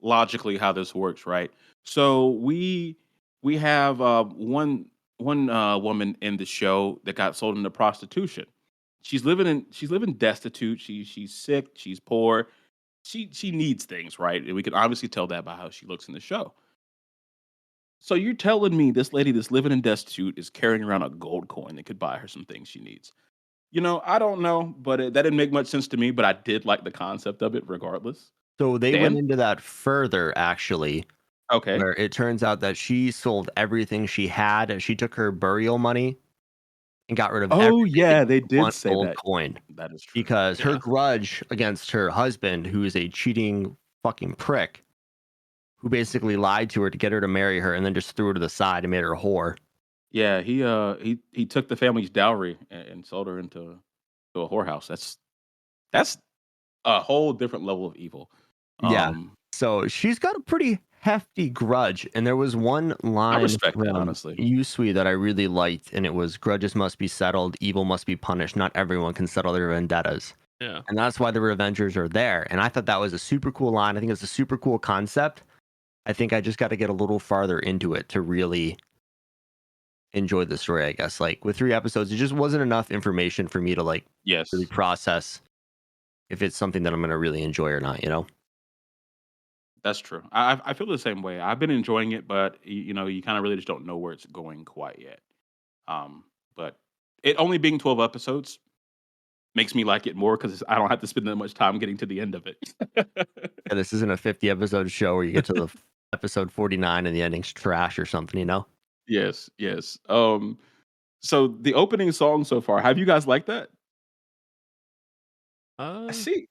logically how this works, right? So we have one woman in the show that got sold into prostitution. She's living destitute. She's sick. She's poor. She needs things, right? And we can obviously tell that by how she looks in the show. So you're telling me this lady that's living in destitute is carrying around a gold coin that could buy her some things she needs? I don't know, but that didn't make much sense to me. But I did like the concept of it, regardless. So they went Dan, into that further, actually, okay. where it turns out that she sold everything she had. And she took her burial money and got rid of Oh everything to yeah, get they the did one say gold that. coin That is true. because her Yeah. grudge against her husband, who is a cheating fucking prick, who basically lied to her to get her to marry her and then just threw her to the side and made her a whore. Yeah, he took the family's dowry and sold her into to a whorehouse. That's a whole different level of evil. Yeah. Um, So she's got a pretty hefty grudge. And there was one I line respect that from honestly. Yusui that I really liked, and it was grudges must be settled, evil must be punished. Not everyone can settle their vendettas. Yeah. And that's why the Revengers are there. And I thought that was a super cool line. I think it's a super cool concept. I think I just got to get a little farther into it to really enjoy the story, I guess. Like with 3 episodes, it just wasn't enough information for me to like really Yes. process if it's something that I'm going to really enjoy or not? That's true. I feel the same way. I've been enjoying it, but you kind of really just don't know where it's going quite yet. But it only being 12 episodes, makes me like it more because I don't have to spend that much time getting to the end of it. Yeah, this isn't a 50 episode show where you get to the episode 49 and the ending's trash or something, you know? Yes, yes. So the opening song so far, have you guys liked that? I Uh, see.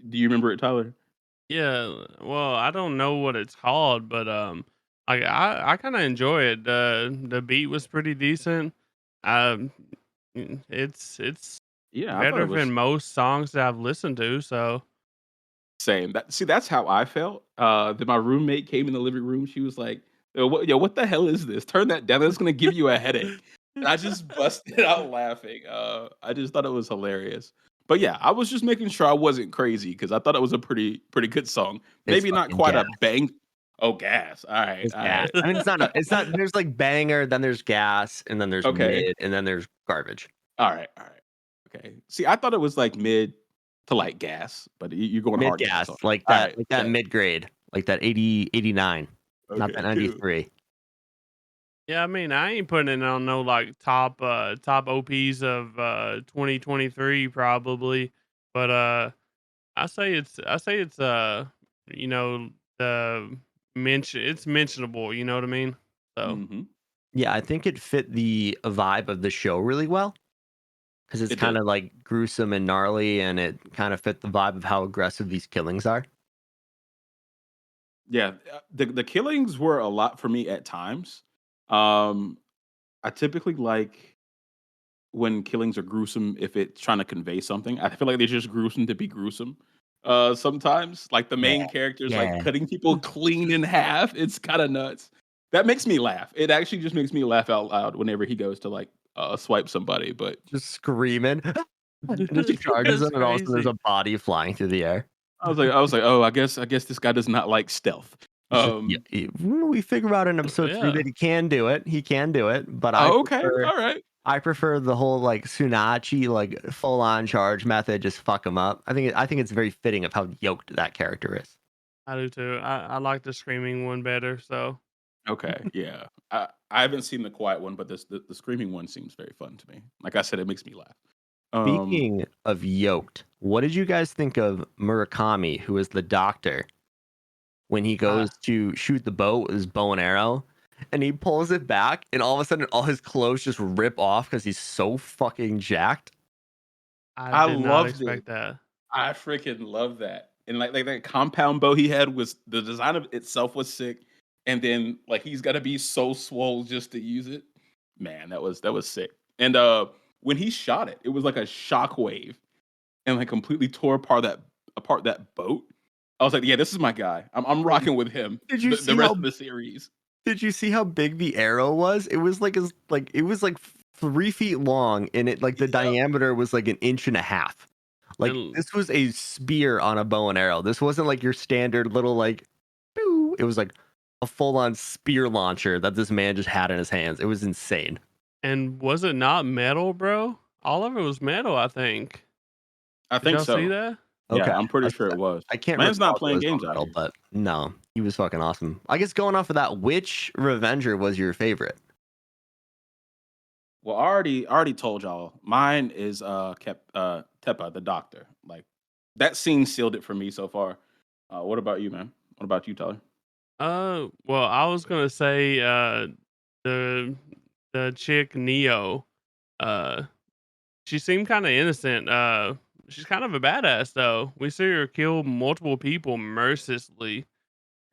Do you remember it, Tyler? yeah. Well, I don't know what it's called, but I kind of enjoy it. The beat was pretty decent. Um, it's Yeah, I thought better it than was most songs that I've listened to. So same. That's how I felt. Then my roommate came in the living room. She was like, what the hell is this? Turn that down. That's gonna give you a headache." And I just busted out laughing. I just thought it was hilarious. But yeah, I was just making sure I wasn't crazy because I thought it was a pretty good song. It's Maybe not fucking quite gas. a bang. Oh, gas. All right, It's all gas. right. I mean, it's not, there's like banger, then there's gas, and then there's Okay. mid, and then there's garbage. All right. All right. Okay. See, I thought it was like mid to like gas, but you're going Mid hard gas gas, on it. All right. like that Okay. mid grade, like that 80, 89, not that Okay. Cool. 93. yeah, I mean, I ain't putting it on no like top OPs of 2023 probably, but I say it's you know the it's mentionable. You know what I mean? So Hmm. Yeah, I think it fit the vibe of the show really well because it's It kind did. of like gruesome and gnarly, and it kind of fit the vibe of how aggressive these killings are. Yeah. The killings were a lot for me at times. Um, I typically like when killings are gruesome if it's trying to convey something. I feel like they're just gruesome to be gruesome. Sometimes, like the Yeah, main characters like yeah. cutting people clean in half. It's kind of nuts. That makes me laugh. It actually just makes me laugh out loud whenever he goes to like swipe somebody. But Just screaming, and just charges that's them, and also there's crazy. a body flying through the air. I was like, oh, I guess this guy does not like stealth. It's just yeah, Um, we figure out in episode 3 Yeah, that he can do it. He can do it, but oh, okay, all right. I prefer the whole like Tsunachi like full on charge method. Just fuck him up. I think it's very fitting of how yoked that character is. I do too. I like the screaming one better. So Okay, yeah. I haven't seen the quiet one, but the screaming one seems very fun to me. Like I said, it makes me laugh. Um, Speaking of yoked, what did you guys think of Murakami, who is the doctor, when he I goes to shoot the boat with his bow and arrow, and he pulls it back, and all of a sudden all his clothes just rip off because he's so fucking jacked? I I did not loved it. expect that. I freaking love that. And like that compound bow he had was the design of itself was sick. And then like he's got to be so swole just to use it. Man, that was sick. And when he shot it, it was like a shockwave and like completely tore apart that boat. I was like, yeah, this is my guy. I'm rocking with him Did you the see rest how of the series. big the arrow was? It was like it was like 3 feet long, and it like the Yeah. diameter was like an inch and a half. Like And this was a spear on a bow and arrow. This wasn't like your standard little like pew. It was like a full on spear launcher that this man just had in his hands. It was insane. and was it not metal, bro? All of it was metal, I think. I Did think y'all see so. that? Yeah, Okay. I'm pretty I sure it was. I can't Man's not recall if it playing was on games out metal, here. but no, he was fucking awesome. I guess going off of that, which Revenger was your favorite? Well, I already told y'all. Mine is Tepa, the doctor. Like that scene sealed it for me so far. What about you, man? What about you, Tyler? Well, I was gonna say the the chick Neo. Uh, she seemed kind of innocent. She's kind of a badass though. We see her kill multiple people mercilessly,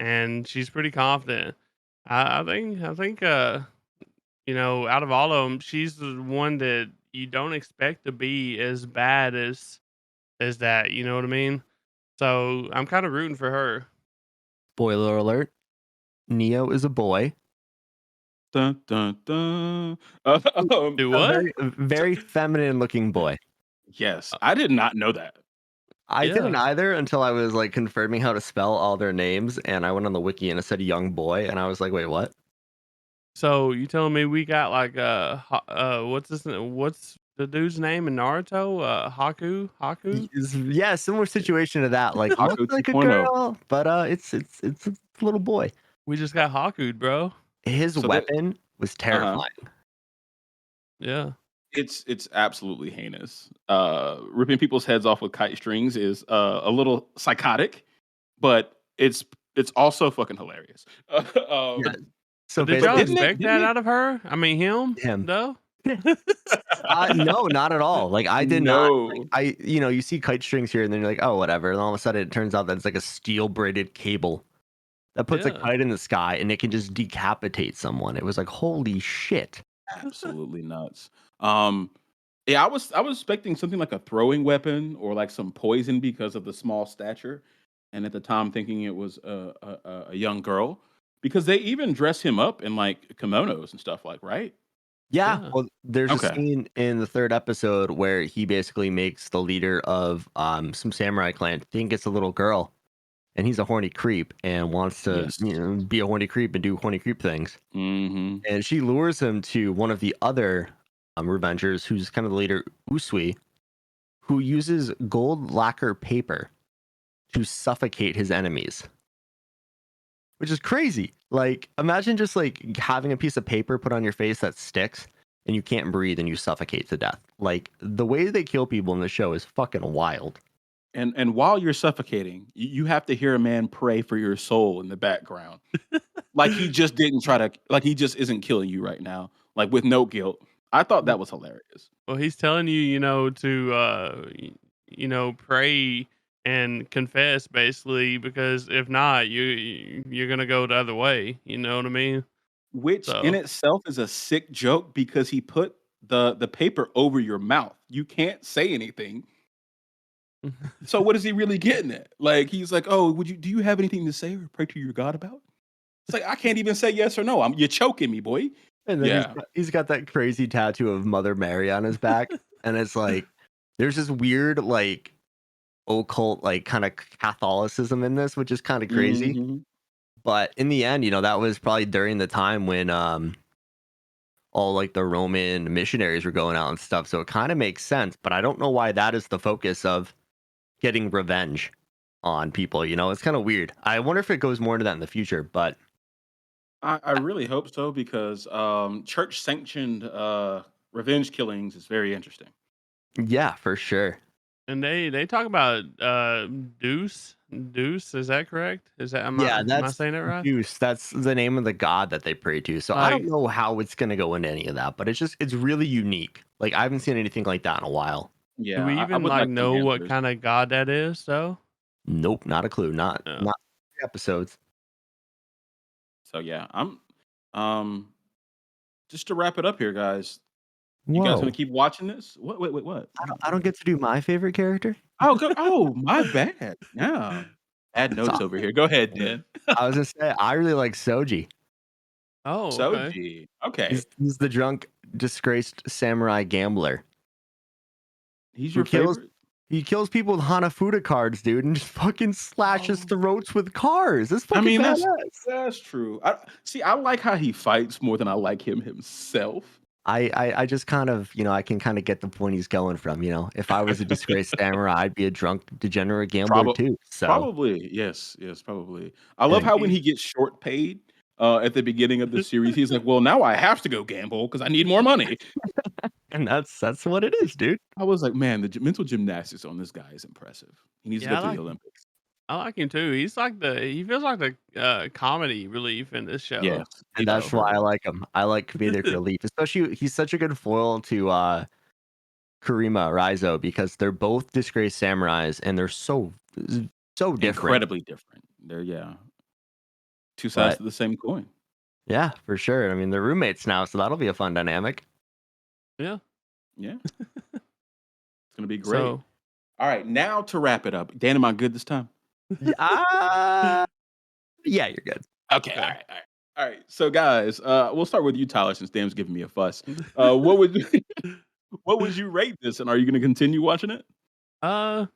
and she's pretty confident. I think out of all of them, she's the one that you don't expect to be as bad as that. You know what I mean? So I'm kind of rooting for her. Spoiler alert: Neo is a boy, Dun, dun, dun. Do a what? very feminine looking boy. Yes, Uh, I did not know that. I didn't yeah. either until I was like confirming how to spell all their names, and I went on the wiki and it said young boy, and I was like, wait, what? So you telling me we got like what's the dude's name in Naruto? Haku? Yeah, similar situation to that. Like looks Haku like a 2.0. girl, but it's a little boy. We just got Haku'd, bro. His So that weapon was uh-huh. terrifying. Yeah. It's absolutely heinous. Ripping people's heads off with kite strings is a little psychotic, but it's also fucking hilarious. Yeah. um, So But did but y'all basically, expect didn't that it? out of her? I mean, him him. though. No, not at all. Like I did not. Like No. you see kite strings here, and then you're like, oh, whatever. And all of a sudden, it turns out that it's like a steel braided cable that puts a Yeah. kite in the sky, and it can just decapitate someone. It was like, holy shit. Absolutely nuts. Um, yeah, I was expecting something like a throwing weapon or like some poison because of the small stature, and at the time thinking it was a young girl because they even dress him up in like kimonos and stuff like right. Yeah, Yeah. well, there's a Okay. scene in the third episode where he basically makes the leader of some samurai clan think it's a little girl, and he's a horny creep and wants to Yes. be a horny creep and do horny creep things. Hmm. And she lures him to one of the other Revengers, who's kind of the leader, Usui, who uses gold lacquer paper to suffocate his enemies, which is crazy. Like, imagine just like having a piece of paper put on your face that sticks and you can't breathe and you suffocate to death. Like, the way they kill people in the show is fucking wild. And while you're suffocating, you have to hear a man pray for your soul in the background. Like he just didn't try to like he just isn't killing you right now, like with no guilt. I thought that was hilarious. Well, he's telling you, to, pray and confess basically, because if not, you're gonna go the other way. You know what I mean? Which in So itself is a sick joke because he put the paper over your mouth. You can't say anything. So what is he really getting at? Like he's like, "Oh, would you do you have anything to say or pray to your God about?" It's like I can't even say yes or no. You're choking me, boy. And then Yeah. he's got that crazy tattoo of Mother Mary on his back. And it's like, there's this weird, like, occult, like, kind of Catholicism in this, which is kind of crazy. Mhm. But in the end, that was probably during the time when all like the Roman missionaries were going out and stuff. So it kind of makes sense, but I don't know why that is the focus of getting revenge on people. It's kind of weird. I wonder if it goes more into that in the future, but I really hope so because church sanctioned revenge killings is very interesting. yeah, for sure. and they talk about Deuce. Deuce, is that correct? Is that Yeah, am I that's saying it right? Zeus. That's the name of the god that they pray to. So I don't Like, know how it's going to go into any of that, but it's really unique. Like I haven't seen anything like that in a while. do Yeah, we I even would like like some know what answers. kind of god that is though? Nope, not a clue. Not Yeah. not episodes. So yeah, I'm um just to wrap it up here, guys. You guys gonna Whoa. keep watching this? What? Wait, wait, what? I don't get to do my favorite character. Oh, go. Oh, my bad. Yeah, bad So notes over here. Go ahead, Dan. I was gonna say I really like Soji. Oh, okay. Soji. Okay, He's the drunk, disgraced samurai gambler he's who your kills favorite. he kills people with Hanafuda cards, dude, and just fucking slashes Oh, throats with cars. That's I fucking mean badass. that's true. I see. I like how he fights more than I like him himself. I just kind of, I can kind of get the point he's going from. If I was a disgraced samurai, I'd be a drunk, degenerate gambler Probably, too. So, probably, yes, yes, probably. I love and how when he gets short paid at the beginning of the series, he's like, "Well, now I have to go gamble because I need more money." and that's what it is, dude. I was like, "Man, the mental gymnastics on this guy is impressive. He needs to go Yeah, to the Olympics." I like him too. He feels like the comedy relief in this Yes, show. And he that's why does. I like him. I like comedic relief, especially he's such a good foil to Karima Raizo because they're both disgraced samurais and they're so different. Incredibly different. They're yeah, two sides But to the same coin. yeah, for sure. I mean, they're roommates now, so that'll be a fun dynamic. Yeah. Yeah, it's gonna be great. So All right, now to wrap it up. Dan, am I good this time? Yeah, yeah, you're good. Okay, all okay. right, all right. All right. So guys, we'll start with you, Tyler, since Dan's giving me a fuss. What would what would you rate this, and are you gonna continue watching it? uh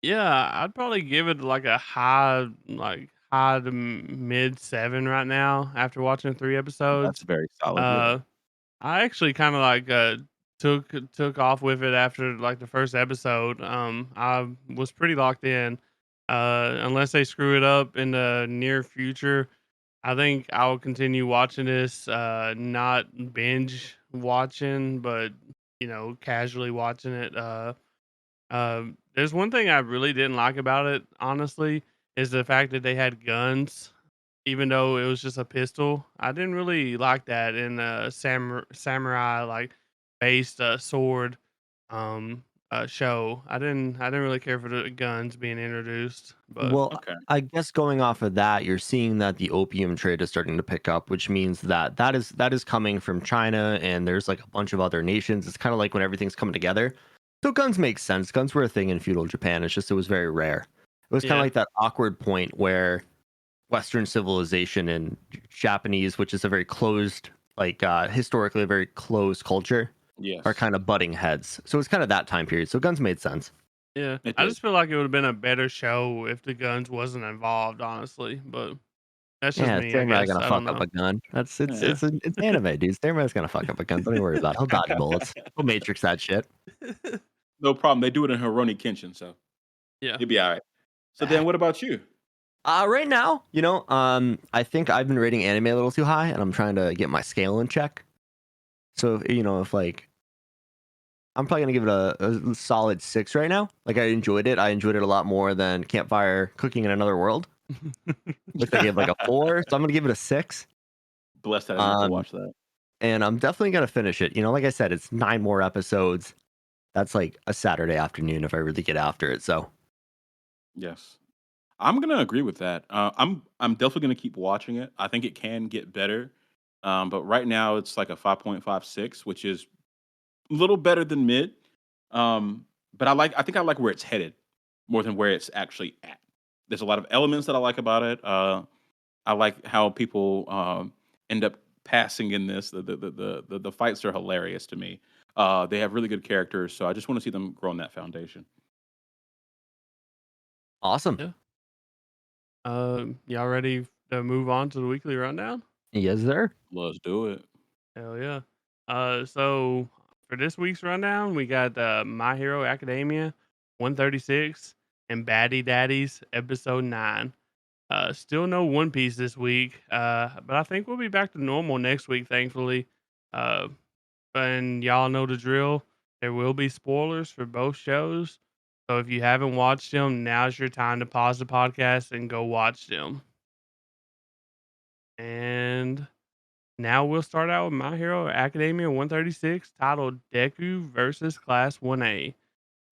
yeah, I'd probably give it like a high to mid 7 right now after watching 3 That's episodes. very solid, yeah. Uh I actually kind of like took off with it after like the first episode. I was pretty locked in. Unless they screw it up in the near future, I think I will continue watching this. Not binge watching, but casually watching it. There's one thing I really didn't like about it, honestly, is the fact that they had guns, even though it was just a pistol. I didn't really like that in a samurai like based sword um show. I didn't really care for the guns being introduced, but Well, Okay. I guess going off of that, you're seeing that the opium trade is starting to pick up, which means that that is coming from China, and there's like a bunch of other nations. It's kind of like when everything's coming together. So guns make sense. Guns were a thing in feudal Japan. It's just it was very rare. It was kind of yeah, like that awkward point where Western civilization and Japanese, which is a very closed, like historically a very closed culture, are Yes, kind of butting heads. So it's kind of that time period. So guns made sense. yeah. it I did. just feel like it would have been a better show if the guns wasn't involved, honestly. But that's just Yeah, me, I samurai guess. gonna I don't fuck up know. a gun. That's Yeah. it's anime, dude. Samurai's gonna fuck up a gun. Don't even worry about it. He'll dodge bullets. He'll matrix that shit. No problem. They do it in Hironi Kenshin, so Yeah. you'll be all right. So then, what about you? Right now, I think I've been rating anime a little too high, and I'm trying to get my scale in check. So if like I'm probably gonna give it a solid 6 right now. Like I enjoyed it. I enjoyed it a lot more than Campfire Cooking in Another World, which I gave like a 4. So I'm gonna give it a 6. Blessed that I didn't have to Um, watch that. and I'm definitely gonna finish it. Like I said, it's 9 more episodes. That's like a Saturday afternoon if I really get after it. So Yes, I'm gonna agree with that. I'm definitely gonna keep watching it. I think it can get better, but right now it's like a 5.56, which is a little better than mid. Um, but I think I like where it's headed more than where it's actually at. There's a lot of elements that I like about it. I like how people end up passing in this. The fights are hilarious to me. They have really good characters, so I just want to see them grow on that foundation. awesome. Yeah. Y'all ready to move on to the weekly rundown? Yes, sir. Let's do it. Hell yeah. So for this week's rundown, we got My Hero Academia 136 and Buddy Daddies episode 9. Still no One Piece this week, but I think we'll be back to normal next week, thankfully. Uh, and y'all know the drill. There will be spoilers for both shows. So if you haven't watched them, now's your time to pause the podcast and go watch them. And now we'll start out with My Hero Academia 136, titled Deku versus Class 1A.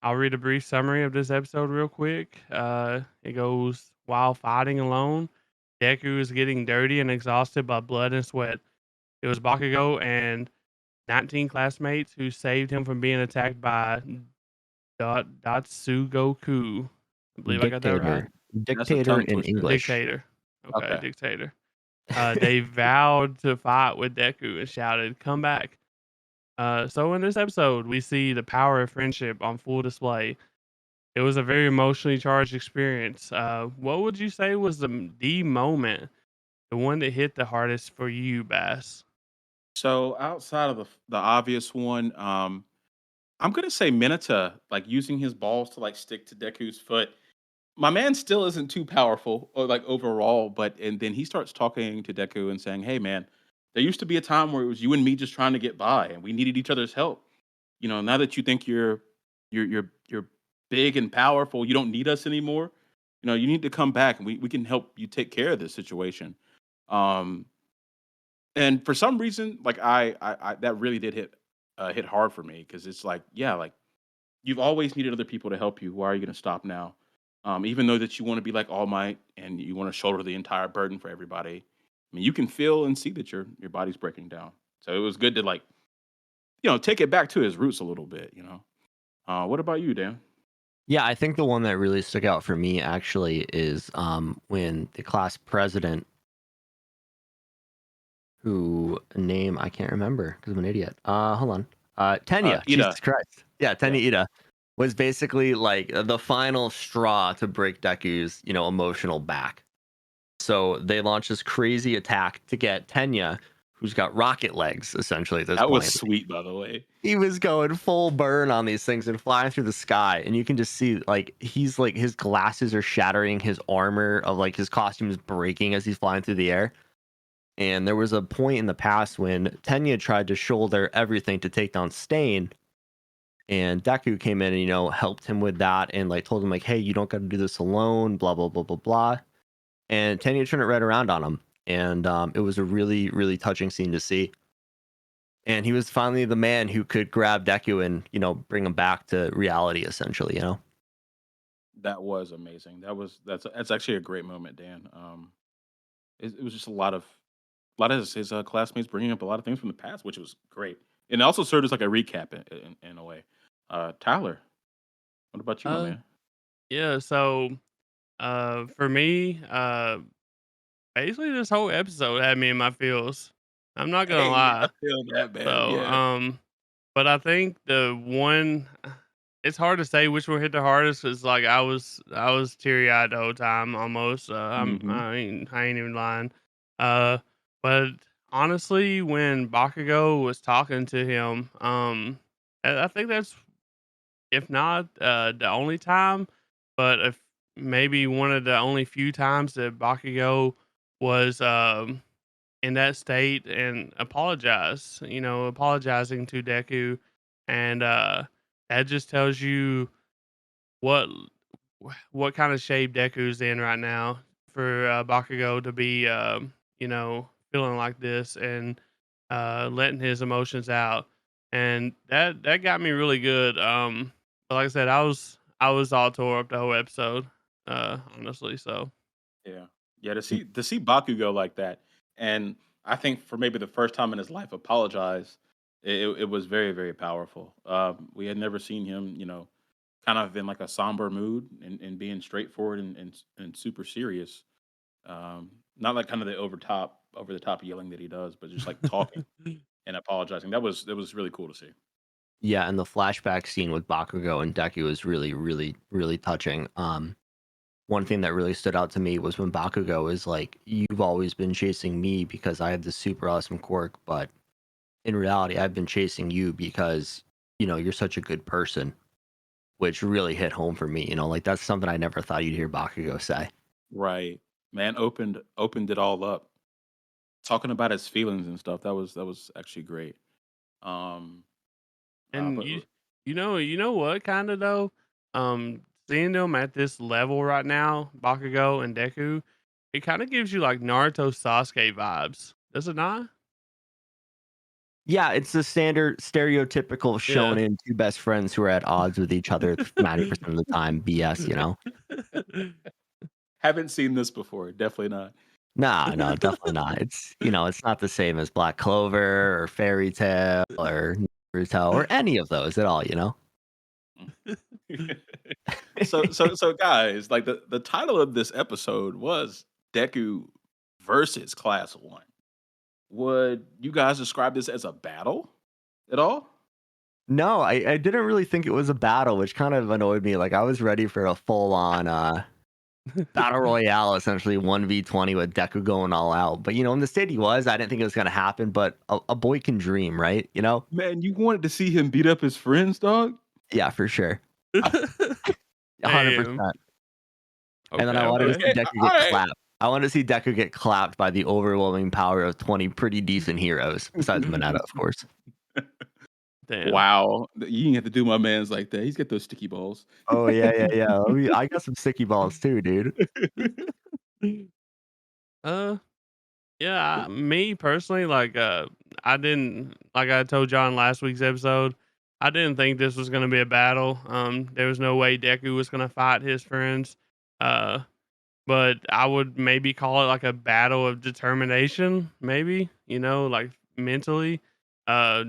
I'll read a brief summary of this episode real quick. It goes, while fighting alone, Deku is getting dirty and exhausted by blood and sweat. It was Bakugo and 19 classmates who saved him from being attacked by Datsugoku. I believe I got that right. Dictator. That's a Dictator tongue in twister. English. Dictator. Okay, Okay. Dictator. They vowed to fight with Deku and shouted, "Come back." So in this episode, we see the power of friendship on full display. It was a very emotionally charged experience. What would you say was the moment, the one that hit the hardest for you, Bass? So outside of the obvious one, I'm gonna say Mineta, like using his balls to like stick to Deku's foot. My man still isn't too powerful or like overall, but and then he starts talking to Deku and saying, "Hey man, there used to be a time where it was you and me just trying to get by and we needed each other's help. Now that you think you're big and powerful, you don't need us anymore. You need to come back and we can help you take care of this situation." Um and for some reason, like I that really did hit hard for me because it's like, yeah, like you've always needed other people to help you. Why are you going to stop now? Even though that you want to be like All Might and you want to shoulder the entire burden for everybody. I mean, you can feel and see that your body's breaking down. So it was good to like, take it back to his roots a little bit. What about you, Dan? Yeah, I think the one that really stuck out for me actually is when the class president, who name I can't remember because I'm an idiot. Hold on. Tenya, Ida. Jesus Christ. Yeah, Yeah. Tenya Ida was basically like the final straw to break Deku's, emotional back. So they launched this crazy attack to get Tenya, who's got rocket legs essentially at this That was point. sweet, by the way. He was going full burn on these things and flying through the sky, and you can just see like he's like his glasses are shattering, his armor of like his costume is breaking as he's flying through the air. And there was a point in the past when Tenya tried to shoulder everything to take down Stain, And Deku came in and, helped him with that and like told him like, hey, you don't got to do this alone, blah, blah, blah, blah, blah. And Tenya turned it right around on him. And it was a really, really touching scene to see. And he was finally the man who could grab Deku and, bring him back to reality, essentially. That was amazing. That's actually a great moment, Dan. It was just a lot of his classmates bringing up a lot of things from the past, which was great, and it also served as like a recap in a way. Tyler, what about you, my Uh, man? yeah. So, for me, basically this whole episode had me in my feels. I'm not gonna Hey, I lie. feel that, man. So, Yeah. but I think the one, it's hard to say which one hit the hardest because like I was teary eyed the whole time almost. Hmm. I ain't even lying. Uh, but honestly, when Bakugo was talking to him, I think that's, if not the only time, but if maybe one of the only few times that Bakugo was in that state and apologizing to Deku, and that just tells you what what kind of shape Deku's in right now for Bakugo to be feeling like this and letting his emotions out, and that got me really good. But like I said, I was all tore up the whole episode, honestly. So Yeah, yeah. To see Bakugo like that, and I think for maybe the first time in his life, apologize. It was very very powerful. We had never seen him, kind of in like a somber mood and being straightforward and super serious. Not like kind of the over the top yelling that he does, but just like talking and apologizing. That was really cool to see. Yeah, and the flashback scene with Bakugo and Deku was really, really, really touching. One thing that really stood out to me was when Bakugo is like, "You've always been chasing me because I have this super awesome quirk, but in reality, I've been chasing you because you're such a good person," which really hit home for me. Like that's something I never thought you'd hear Bakugo say. Right, man. Opened it all up, talking about his feelings and stuff. That was actually great. Um, and but you know what, kind of though, seeing them at this level right now, Bakugo and Deku, it kind of gives you like Naruto Sasuke vibes, does it not? Yeah, it's the standard stereotypical Yeah. shonen two best friends who are at odds with each other 90% of the time. BS. haven't seen this before. Definitely not. No, no, definitely not. It's not the same as Black Clover or Fairy Tale or Naruto or any of those at all. So guys, like the title of this episode was Deku versus Class One. Would you guys describe this as a battle at all? No, I didn't really think it was a battle, which kind of annoyed me. Like I was ready for a full on battle royale, essentially 1v20 with Deku going all out. But in the state he was, I didn't think it was gonna happen. But a boy can dream, right? Man, you wanted to see him beat up his friends, dog? Yeah, for sure, Damn. 100%. And then Okay, I wanted to okay. see Okay, Deku all get right. clapped. I wanted to see Deku get clapped by the overwhelming power of 20 pretty decent heroes, besides Mineta, of course. Damn. Wow, you didn't have to do my man's like that. He's got those sticky balls. Oh yeah, yeah, yeah. I got some sticky balls too, dude. Uh, yeah, me personally, like, I didn't, like I told John last week's episode, I didn't think this was gonna be a battle. There was no way Deku was gonna fight his friends. Uh, but I would maybe call it like a battle of determination, maybe, like mentally. Uh,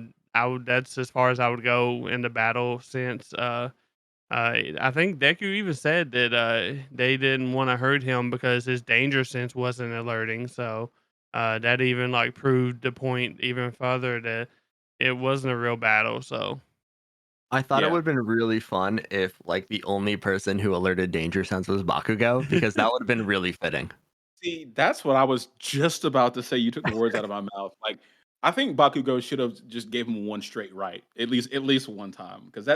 that's as far as I would go in the battle sense. I think Deku even said that they didn't want to hurt him because his danger sense wasn't alerting. So that even like proved the point even further that it wasn't a real battle. So I thought it Yeah. would have been really fun if like the only person who alerted danger sense was Bakugo, because that would have been really fitting. See, that's what I was just about to say. You took the words out of my mouth. Like, I think Bakugo should have just gave him one straight right, at least one time, because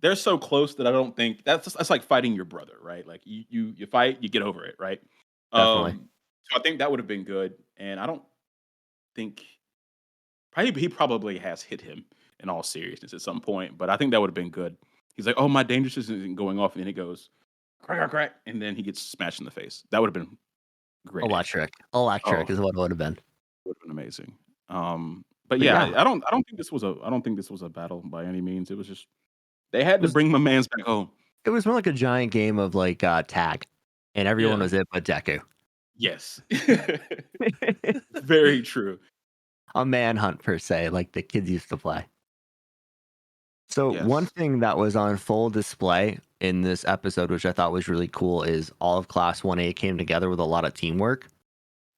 they're so close that I don't think that's like fighting your brother, right? Like you fight, you get over it, right? Definitely. So I think that would have been good, and I don't think probably he probably has hit him in all seriousness at some point. But I think that would have been good. He's like, "Oh, my danger system isn't going off," and then he goes, "Crack, crack, crack," and then he gets smashed in the face. That would have been great. Electric. Oh, Electric is what it would have been. would have been amazing. But But yeah, yeah, I don't think this was a battle by any means. It was just they had it to was bring my man's back home. it was more like a giant game of like tag, and everyone Yeah. was it but Deku. Yes. Very true. A manhunt per se, like the kids used to play. So one Yes. thing that was on full display in this episode, which I thought was really cool, is all of Class 1A came together with a lot of teamwork.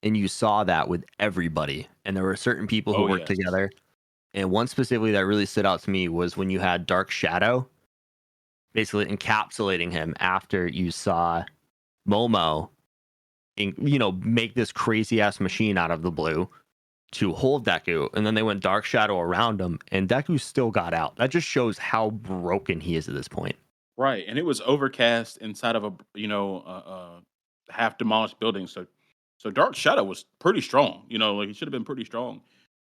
And you saw that with everybody. And there were certain people who Oh, worked yes. together. And one specifically that really stood out to me was when you had Dark Shadow basically encapsulating him after you saw Momo, make this crazy ass machine out of the blue to hold Deku, and then they went Dark Shadow around him, and Deku still got out. That just shows how broken he is at this point. Right, and it was overcast inside of half demolished building, so Dark Shadow was pretty strong, like, he should have been pretty strong,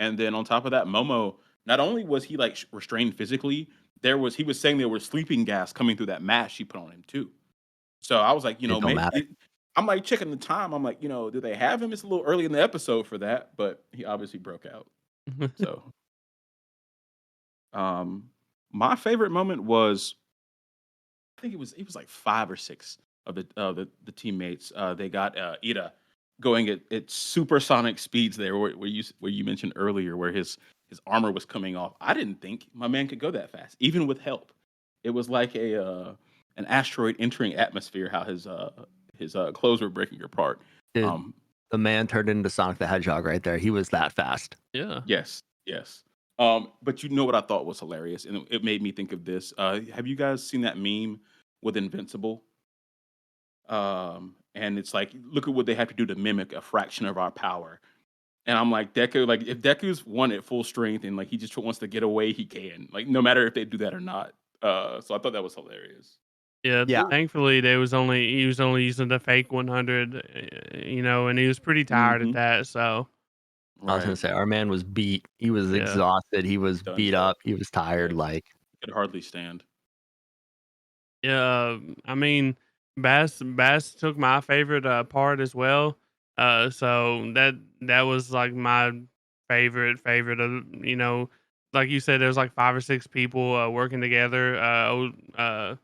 and then on top of that, Momo, not only was he, like, restrained physically, he was saying there was sleeping gas coming through that mask she put on him too. So I was like, It don't maybe matter. I'm, like, checking the time, I'm like, "Do they have him?" It's a little early in the episode for that, but he obviously broke out. So, um, my favorite moment was I think it was like 5 or 6 of the teammates. They got, Ida going at supersonic speeds there where you mentioned earlier where his armor was coming off. I didn't think my man could go that fast, even with help. It was like an asteroid entering atmosphere, how his clothes were breaking apart. Dude, Um, the man turned into Sonic the Hedgehog right there. He was that fast. Yeah. yes, yes. But you know what I thought was hilarious, and it made me think of this. Have you guys seen that meme with Invincible? And it's like, look at what they have to do to mimic a fraction of our power. And I'm like, Deku, like if Deku's one at full strength and like he just wants to get away, he can. Like no matter if they do that or not. So I thought that was hilarious. Yeah, Yeah. thankfully he was only using the fake 100, and he was pretty tired at Hmm. that. So I was gonna Right. say our man was beat. He was yeah, exhausted. He was Done beat for. up. He was tired. Right. Like, Could hardly stand. yeah. I mean, Bass took my favorite part as well. So that was like my favorite of like you said, there was like 5 or 6 people working together. All of yeah.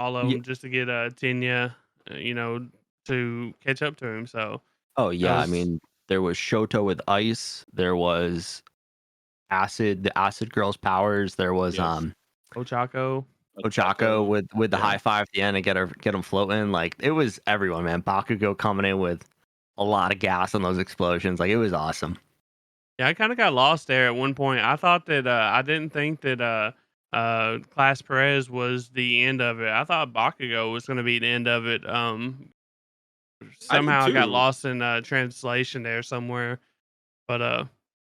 them just to get Tenya, to catch up to him. So Oh that yeah. I was mean, there was Shoto with ice. There was the acid girl's powers. There was Yes. Ochako. Ochako Taco. with the Yeah. high five at the end and get him floating. Like it was everyone, man. Bakugo coming in with a lot of gas on those explosions. Like it was awesome. Yeah, I kind of got lost there at one point. I thought that I didn't think that Class Perez was the end of it. I thought Bakugo was going to be the end of it. I did Somehow I got too. lost in translation there somewhere. But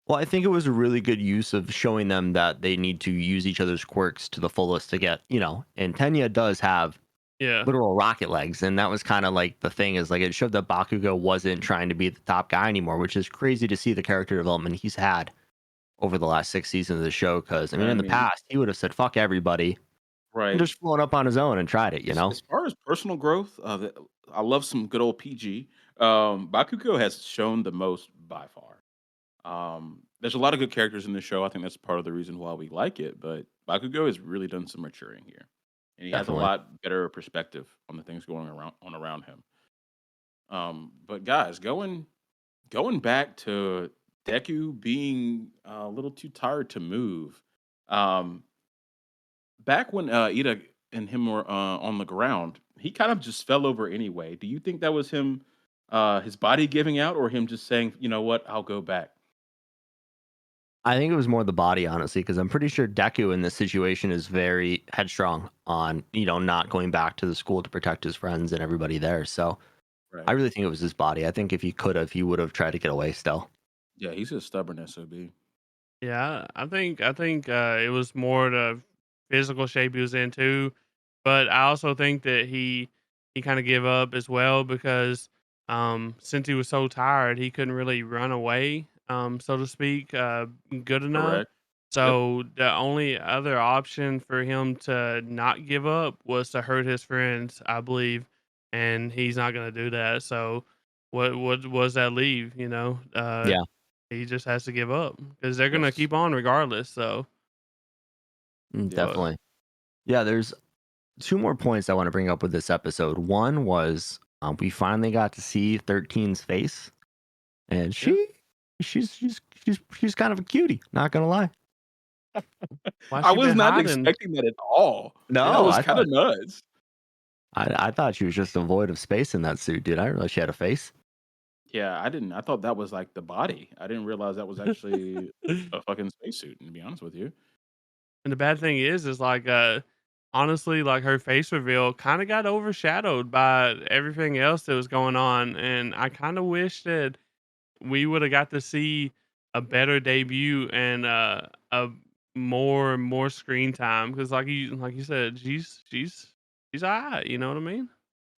Well, I think it was a really good use of showing them that they need to use each other's quirks to the fullest to get, and Tenya does have yeah, literal rocket legs. And that was kind of like the thing is like it showed that Bakugo wasn't trying to be the top guy anymore, which is crazy to see the character development he's had over the last 6 seasons of the show. Cause I mean, I in the mean, past, he would have said, fuck everybody and right. just flown up on his own and tried it, you As know? as far as personal growth, I love some good old PG. Bakugo has shown the most by far. There's a lot of good characters in the show. I think that's part of the reason why we like it. But Bakugo has really done some maturing here, and he has a Definitely. lot better perspective on the things going around him. But guys, going back to Deku being a little too tired to move. Um, Back when Ida and him were on the ground, he kind of just fell over anyway. Do you think that was him, his body giving out, or him just saying, "You know what? I'll go back." I think it was more the body, honestly, because I'm pretty sure Deku in this situation is very headstrong on, not going back to the school to protect his friends and everybody there. So I Right. really think it was his body. I think if he could have, he would have tried to get away still. Yeah, he's a stubborn SOB. yeah. I think it was more the physical shape he was in too, but I also think that he kind of gave up as well because since he was so tired, he couldn't really run away, so to speak, good enough. Correct. Yep. So the only other option for him to not give up was to hurt his friends, I believe, and he's not gonna do that. So what was that leave? Yeah. He just has to give up because they're gonna Yes. keep on regardless. So Yes. what? Definitely. Yeah, there's two more points I want to bring up with this episode. One was we finally got to see 13's face, and Yeah. she's kind of a cutie. Not gonna lie. Why I she was been not hiding? expecting that at all. That No, was kinda nuts. I thought she was just devoid of space in that suit, dude. I didn't realize she had a face. Yeah, I didn't. I thought that was, like, the body. I didn't realize that was actually a fucking spacesuit, to be honest with you. And the bad thing is like, honestly, like her face reveal kind of got overshadowed by everything else that was going on, and I kind of wish that we would have got to see a better debut and a more screen time because, like you said, she's alright. You know what I mean?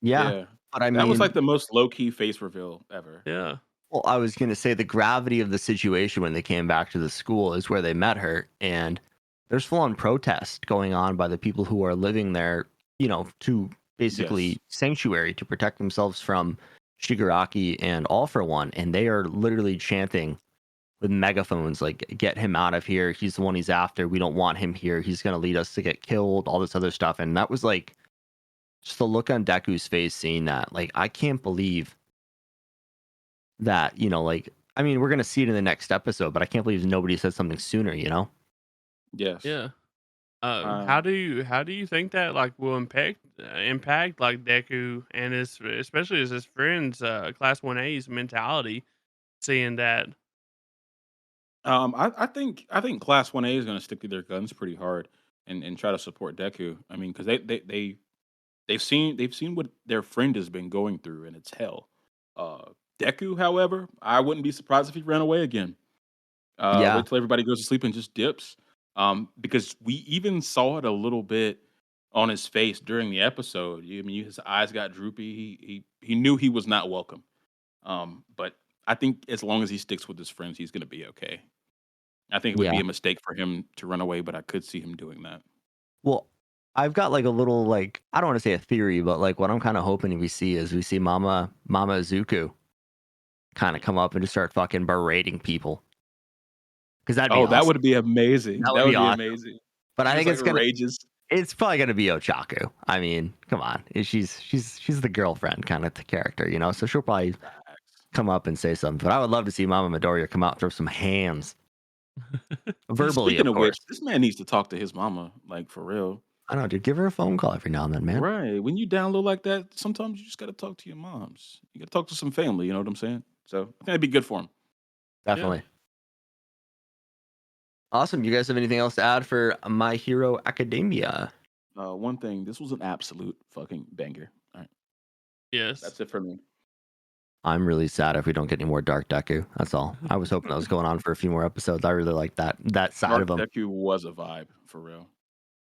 Yeah, Yeah. but I That was, like, mean, the most low-key face reveal ever. Yeah, well, I was gonna say the gravity of the situation when they came back to the school is where they met her, and there's full on protest going on by the people who are living there, to Yes. basically sanctuary to protect themselves from Shigaraki and All for One, and they are literally chanting with megaphones like, "Get him out of here! He's the one he's after. We don't want him here. He's gonna lead us to get killed." All this other stuff, and that was like just the look on Deku's face seeing that. Like, I can't believe that, like, I mean, we're gonna see it in the next episode, but I can't believe nobody said something sooner. Yes. yeah. Um, How do you think that like will impact like Deku and his especially as his friends class 1A's mentality seeing that. I think Class 1A is gonna stick to their guns pretty hard and try to support Deku. I mean, because they've seen what their friend has been going through, and it's hell. Uh, Deku, however, I wouldn't be surprised if he ran away again. Yeah, Wait till everybody goes to sleep and just dips. Because we even saw it a little bit on his face during the episode. I mean, his eyes got droopy. He knew he was not welcome. But I think as long as he sticks with his friends, he's gonna be okay. I think it would be yeah. a mistake for him to run away, but I could see him doing that. Well, I've got like a little like I don't want to say a theory, but like what I'm kind of hoping we see Mama Izuku kind of come up and just start fucking berating people because that'd be Oh, that awesome. would be amazing. That That would would be be awesome. amazing. But She I just, think like, rages. it's probably gonna be Ochaku. I mean, come on, she's the girlfriend kind of the character. So she'll probably Facts. come up and say something. But I would love to see Mama Midoriya come out and throw some hands, verbally, Speaking of of which, course. this man needs to talk to his mama, like, for real. I don't know, dude. Give her a phone call every now and then, man. Right. When you down low like that, sometimes you just gotta talk to your moms. You gotta talk to some family, you know what I'm saying? So, I think that'd be good for him. Yeah. Definitely. Awesome. You guys have anything else to add for My Hero Academia? One thing, this was an absolute fucking banger. Alright, Yes. that's it for me. I'm really sad if we don't get any more Dark Deku. That's all. I was hoping that was going on for a few more episodes. I really like that side of Dark him. Deku was a vibe, for real.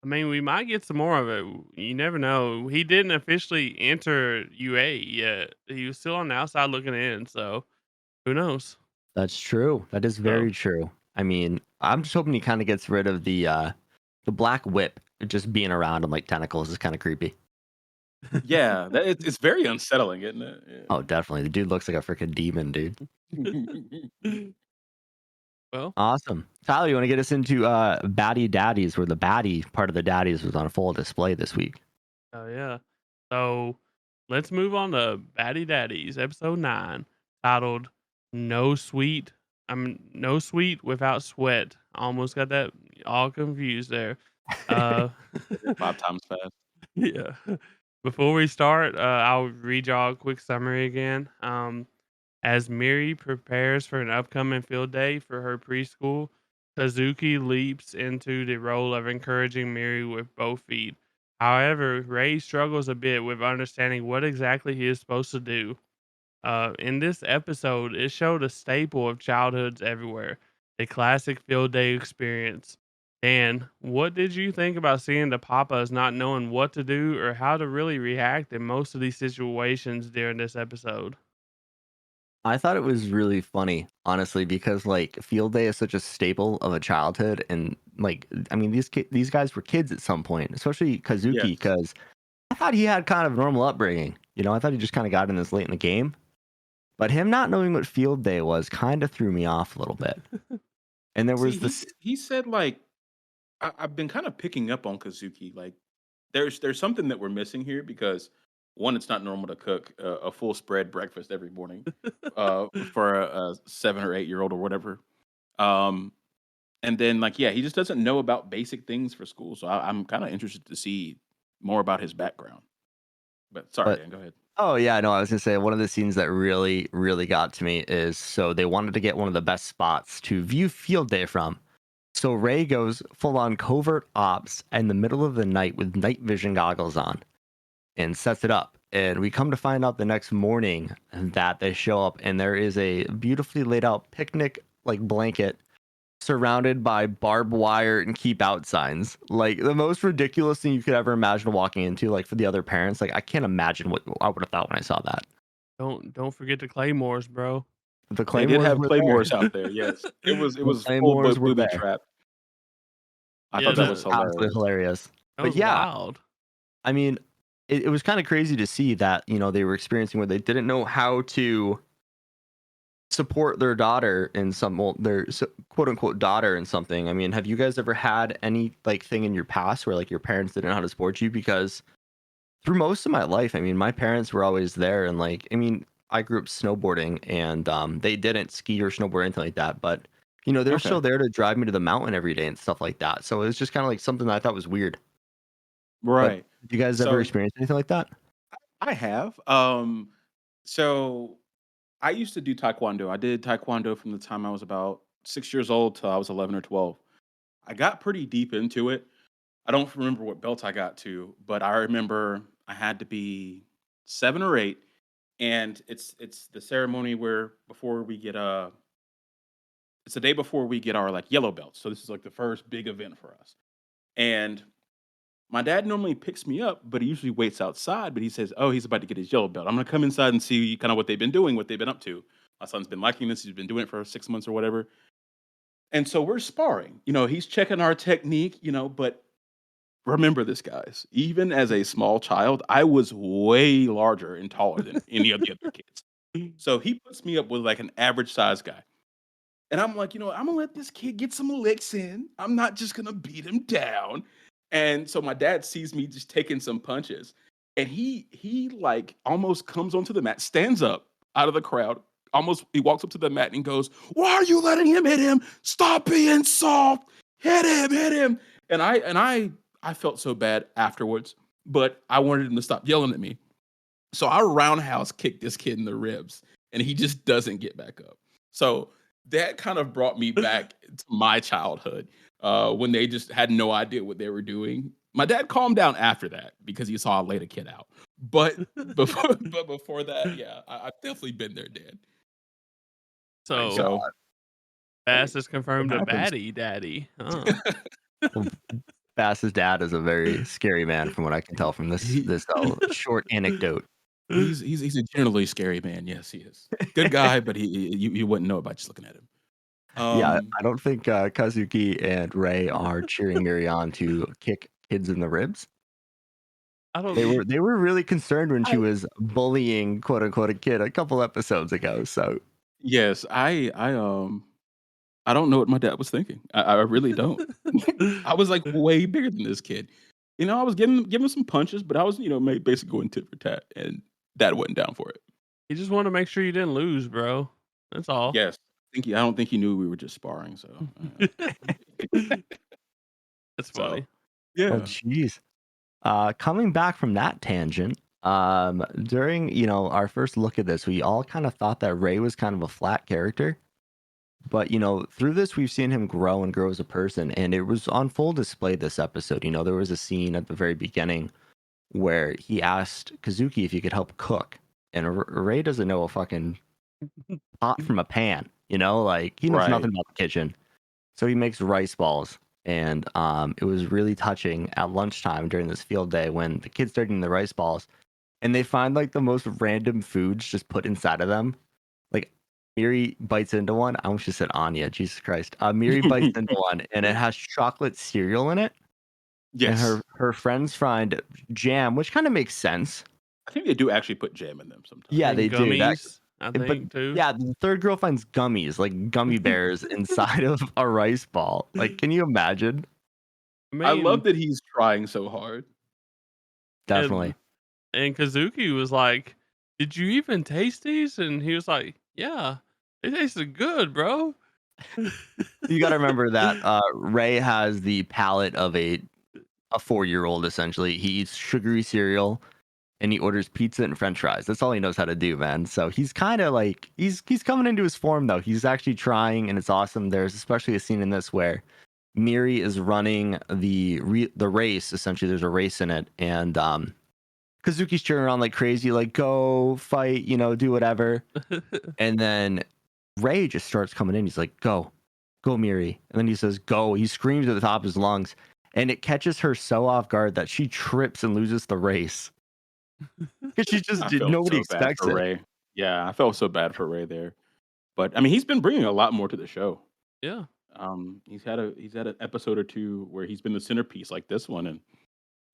I mean, we might get some more of it. You never know. He didn't officially enter UA yet. He was still on the outside looking in. So who knows? That's true. That is So very true. I mean, I'm just hoping he kind of gets rid of the black whip just being around him like tentacles is kind of creepy. Yeah, that it's very unsettling, isn't it? Oh, definitely. The dude looks like a freaking demon, dude. Yeah. well, Awesome. Tyler, you want to get us into Buddy Daddies, where the baddie part of the daddies was on full display this week? oh yeah. So let's move on to Buddy Daddies, episode 9, titled "No Sweet." No sweet without sweat. I almost got that all confused there. Uh, 5 times fast. yeah. Before we start, I'll read y'all a quick summary again. As Miri prepares for an upcoming field day for her preschool, Kazuki leaps into the role of encouraging Miri with both feet. However, Ray struggles a bit with understanding what exactly he is supposed to do. In this episode, it showed a staple of childhoods everywhere, the classic field day experience. Dan, what did you think about seeing the papas not knowing what to do or how to really react in most of these situations during this episode? I thought it was really funny, honestly, because like field day is such a staple of a childhood, and like I mean these guys were kids at some point, especially Kazuki, Yes. because I thought he had kind of normal upbringing. You know, I thought he just kind of got in this late in the game, but him not knowing what field day was kind of threw me off a little bit. And there See, was this. he said like I've been kind of picking up on Kazuki. Like, there's something that we're missing here because one, it's not normal to cook a full spread breakfast every morning for a 7 or 8 year old or whatever. Um, and then like yeah, he just doesn't know about basic things for school. So I'm kind of interested to see more about his background. But sorry, But Dan, go ahead. oh yeah, no, I was gonna say one of the scenes that really, really got to me is so they wanted to get one of the best spots to view field day from. So Ray goes full on covert ops in the middle of the night with night vision goggles on and sets it up. And we come to find out the next morning that they show up and there is a beautifully laid out picnic like blanket surrounded by barbed wire and keep out signs. Like the most ridiculous thing you could ever imagine walking into, like for the other parents. Like I can't imagine what I would have thought when I saw that. Don't forget the claymores, bro. The They did claymores have were there. claymores out there. Yes, it The was full claymores were booby there. trap. I Yeah, thought that Just was that absolutely hilarious. hilarious. that But was yeah, wild. I mean, it was kind of crazy to see that, you know, they were experiencing where they didn't know how to support their daughter in some, well, their quote unquote daughter in something. I mean, have you guys ever had any like thing in your past where like your parents didn't know how to support you? Because through most of my life, I mean, my parents were always there. And like, I mean, I grew up snowboarding and they didn't ski or snowboard or anything like that. But, you know, they're Okay, still there to drive me to the mountain every day and stuff like that. So it was just kind of like something that I thought was weird. But right. did you guys ever So experience anything like that? I have. So I used to do taekwondo. I did taekwondo from the time I was about 6 years old till I was 11 or 12. I got pretty deep into it. I don't remember what belt I got to, but I remember I had to be 7 or 8, and it's the ceremony where before we get it's the day before we get our like yellow belts. So this is like the first big event for us. And my dad normally picks me up, but he usually waits outside. But he says, "Oh, he's about to get his yellow belt. I'm gonna come inside and see kind of what they've been doing, what they've been up to." My son's been liking this. He's been doing it for 6 months or whatever. And so we're sparring. He's checking our technique. But remember this, guys. Even as a small child, I was way larger and taller than any of the other kids. So he puts me up with like an average size guy. And I'm like, I'm gonna let this kid get some licks in. I'm not just gonna beat him down. And so my dad sees me just taking some punches, and he like almost comes onto the mat, stands up out of the crowd, almost he walks up to the mat and goes, "Why are you letting him hit him? Stop being soft. Hit him." And I felt so bad afterwards, but I wanted him to stop yelling at me. So I roundhouse kicked this kid in the ribs, and he just doesn't get back up. So that kind of brought me back to my childhood when they just had no idea what they were doing. My dad calmed down after that because he saw I laid a kid out. But before that, yeah, I've definitely been there, Dan. My So So God. Bass has what confirmed a happens? baddie daddy. Huh. Well, Bass's dad is a very scary man, from what I can tell from he this short anecdote. he's a generally scary man. Yes, he is. Good guy, but you wouldn't know it by just looking at him. Yeah, Um, I don't think Kazuki and Ray are cheering Mary on to kick kids in the ribs. I They don't. were they were really concerned when she I was bullying quote unquote a kid a couple episodes ago. So yes, I don't know what my dad was thinking. I really don't. I was like way bigger than this kid. I was giving him some punches, but I was, basically going tit for tat, and dad wasn't down for it. He just wanted to make sure you didn't lose, bro. That's all. Yes. I don't think he knew we were just sparring, so, That's so, funny. well, yeah. jeez. Coming back from that tangent, during our first look at this, we all kind of thought that Ray was kind of a flat character. But through this, we've seen him grow and grow as a person, and it was on full display this episode. There was a scene at the very beginning where he asked Kazuki if he could help cook, and Ray doesn't know a fucking pot from a pan. Like he knows Right. nothing about the kitchen, so he makes rice balls. And it was really touching at lunchtime during this field day when the kids started eating the rice balls, and they find like the most random foods just put inside of them. Like Miri bites into one. I almost just said Anya. Jesus Christ. Miri bites into one, and it has chocolate cereal in it. And Yes. her friends find jam, which kind of makes sense. I think they do actually put jam in them sometimes. Yeah, And they do. gummies, I But think too. yeah, the third girl finds gummies, like gummy bears inside of a rice ball. Like, can you imagine? I I love mean, that he's trying so hard. Definitely. and Kazuki was like, "Did you even taste these?" And he was like, "Yeah, they tasted good, bro." You got to remember that Ray has the palate of a 4-year-old. Essentially, he eats sugary cereal and he orders pizza and French fries. That's all he knows how to do, man. So he's kind of like he's coming into his form though. He's actually trying, and it's awesome. There's especially a scene in this where Miri is running the race. Essentially, there's a race in it, and Kazuki's cheering around like crazy, like go fight, do whatever. And then Ray just starts coming in. He's like, go, Miri. And then he says, go. He screams at the top of his lungs, and it catches her so off guard that she trips and loses the race. Because she just I did. felt Nobody so bad expects for it. Ray. Yeah, I felt so bad for Ray there. But I mean, he's been bringing a lot more to the show. Yeah. He's had an episode or two where he's been the centerpiece, like this one, and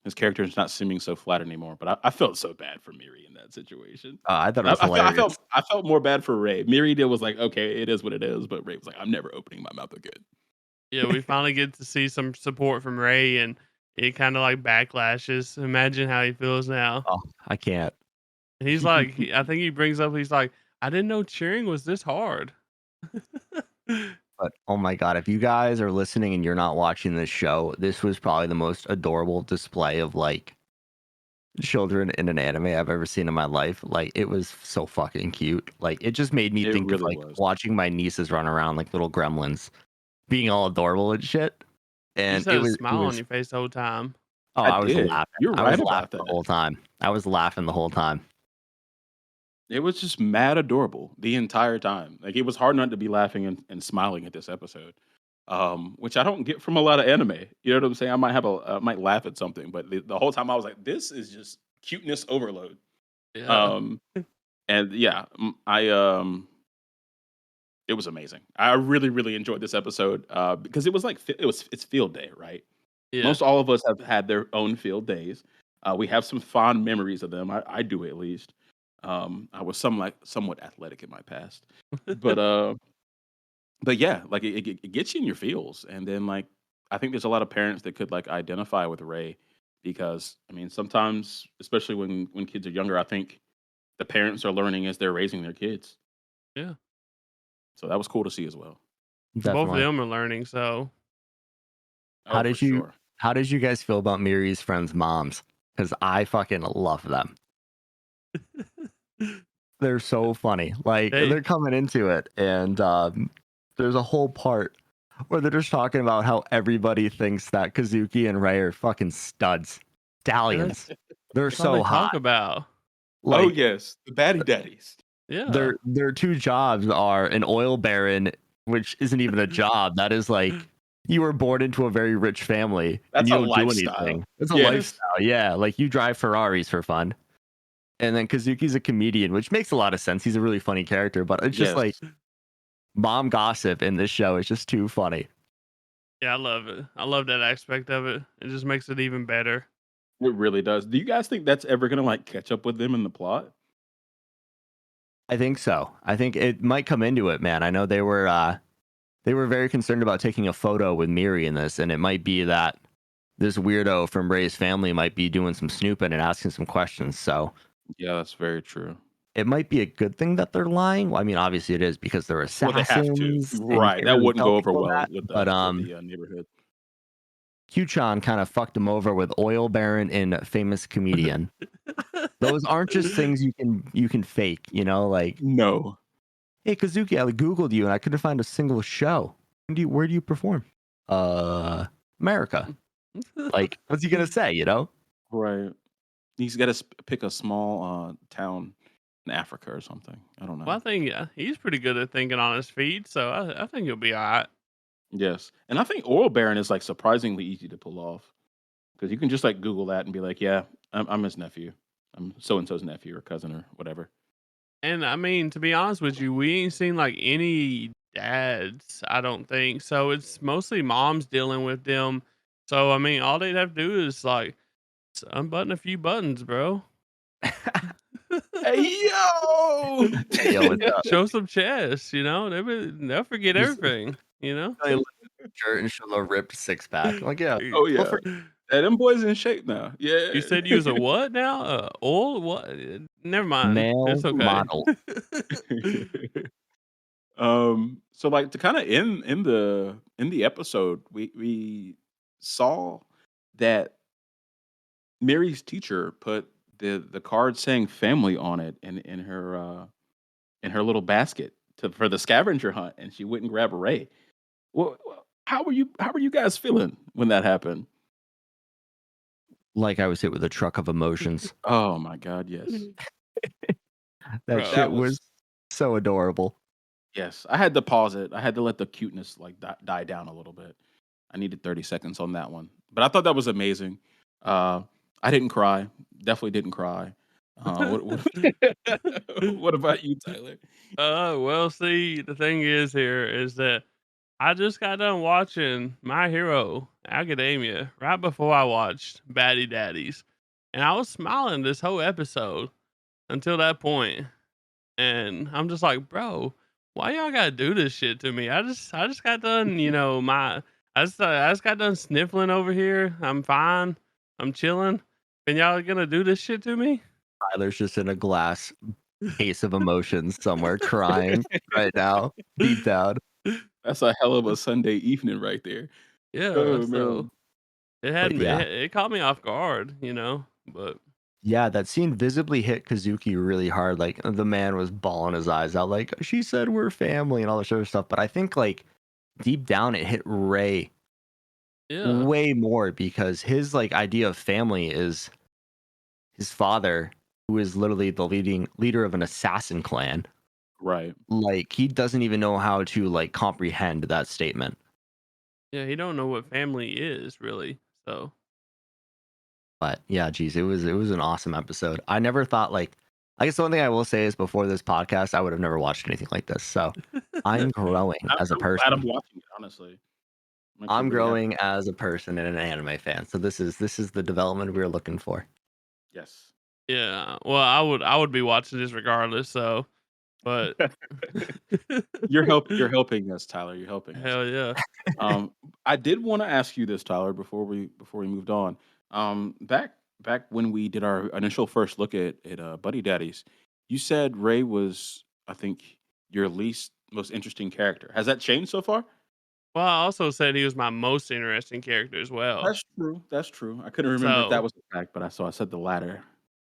his character is not seeming so flat anymore. But I felt so bad for Miri in that situation. I thought it I, was I, felt, I hilarious. felt I felt more bad for Ray. Miri did was like, okay, it is what it is, but Ray was like, I'm never opening my mouth again. Yeah, we finally get to see some support from Ray, and it kind of like backlashes. Imagine how he feels now. Oh, I can't. And he's like, I think he brings up, he's like, I didn't know cheering was this hard. But oh my god, if you guys are listening and you're not watching this show, this was probably the most adorable display of like children in an anime I've ever seen in my life. Like it was so fucking cute. Like it just made me It think of really like was. watching my nieces run around like little gremlins, being all adorable and shit. You And just had a smile on your face the whole time. oh, I I was did. laughing. You're I was right about laughing the that. whole time. I was laughing the whole time. It was just mad adorable the entire time. Like it was hard not to be laughing and smiling at this episode, which I don't get from a lot of anime. You know what I'm saying? I might laugh at something, but the whole time I was like, this is just cuteness overload. Yeah. Um, and yeah, it was amazing. I really, really enjoyed this episode because it was like it's field day, right? Yeah. Most all of us have had their own field days. We have some fond memories of them. I do at least. I was somewhat athletic in my past, but yeah, like it gets you in your feels, and then like I think there's a lot of parents that could like identify with Ray because I mean sometimes, especially when kids are younger, I think the parents are learning as they're raising their kids. Yeah. So that was cool to see as well. Both of Definitely. them are learning, so How Oh, for did you sure. how did you guys feel about Miri's friends' moms? Because I fucking love them. They're so funny. Like They- they're coming into it, and there's a whole part where they're just talking about how everybody thinks that Kazuki and Ray are fucking studs, stallions. They're that's all they so talk hot. about. Oh Like yes, the Buddy Daddies. Yeah. their two jobs are an oil baron, which isn't even a job. That is like you were born into a very rich family and That's you a don't do lifestyle. anything. It's a Yes. lifestyle. Yeah, like you drive Ferraris for fun. And then Kazuki's a comedian, which makes a lot of sense. He's a really funny character, but it's just like Yes. mom gossip in this show is just too funny. Yeah, I love it. I love that aspect of it. It just makes it even better. It really does. Do you guys think that's ever gonna like catch up with them in the plot? I think so. I think it might come into it, man. I know they were very concerned about taking a photo with Miri in this, and it might be that this weirdo from Ray's family might be doing some snooping and asking some questions. So Yeah, that's very true. it might be a good thing that they're lying. Well, I mean, obviously it is because they're Well, they have to, assassins. and you right? can't That really wouldn't tell go over people well that, with but the neighborhood. Q-chan kind of fucked him over with oil baron and famous comedian. Those aren't just things you can fake, like, No, hey Kazuki, I googled you and I couldn't find a single show. Where do you perform? America. Like, what's he gonna say, right? He's got to pick a small town in Africa or something. I don't know. Well, I think he's pretty good at thinking on his feet, so I think he'll be all right. Yes, and I think oil baron is like surprisingly easy to pull off because you can just like Google that and be like, yeah, I'm his nephew. I'm so and so's nephew or cousin or whatever. And I mean, to be honest with you, we ain't seen like any dads, I don't think. So it's mostly moms dealing with them. So I mean, all they'd have to do is like unbutton a few buttons, bro. Hey yo! Hey, yo, what's up? Show some chest, they'll forget Just everything, really lift the shirt and show a ripped six pack. Like, yeah, Y- Oh we'll yeah. forget. Hey, them boys in shape now. You Yeah. said you was a what now? Oil? What? Never mind. Male It's okay. model. So like to kind of in the episode, we saw that Mary's teacher put the card saying family on it in her little basket for the scavenger hunt, and she went and grabbed Ray. Well, how were you guys feeling when that happened? Like I was hit with a truck of emotions. Oh my god, yes. That Bro. shit That was was so adorable. yes. I had to pause it. I had to let the cuteness like die down a little bit. I needed 30 seconds on that one. But I thought that was amazing. Uh I didn't cry. Definitely didn't cry. What what about you, Tyler? Well, see, the thing is here is that I just got done watching My Hero Academia right before I watched Buddy Daddies. And I was smiling this whole episode until that point. And I'm just like, bro, why y'all gotta do this shit to me? I just got done, I just got done sniffling over here. I'm fine. I'm chilling. And y'all gonna do this shit to me? Tyler's just in a glass case of emotions somewhere crying right now, deep down. That's a hell of a Sunday evening right there. Yeah, Oh so man. it had But me yeah, it caught me off guard. But yeah, that scene visibly hit Kazuki really hard. Like the man was bawling his eyes out, like she said we're family and all this other stuff. But I think like deep down it hit Ray yeah. way more because his like idea of family is his father, who is literally the leader of an assassin clan. Right. Like he doesn't even know how to like comprehend that statement. Yeah, he don't know what family is really. So But yeah, geez, it was an awesome episode. I never thought like I guess the one thing I will say is before this podcast, I would have never watched anything like this. So I'm growing as a I'm glad I'm person. watching it, honestly. I'm actually I'm really happy. growing as a person and an anime fan. So this is the development we were looking for. Yes. yeah. Well, I would be watching this regardless, so but You're helping us, Tyler. You're helping us. hell yeah. Um, I did want to ask you this, Tyler, before we moved on. Back when we did our initial first look at Buddy Daddies, you said Ray was, I think, your least most interesting character. Has that changed so far? Well, I also said he was my most interesting character as well. That's true. That's true. I couldn't remember if that So was a fact, but I said the latter.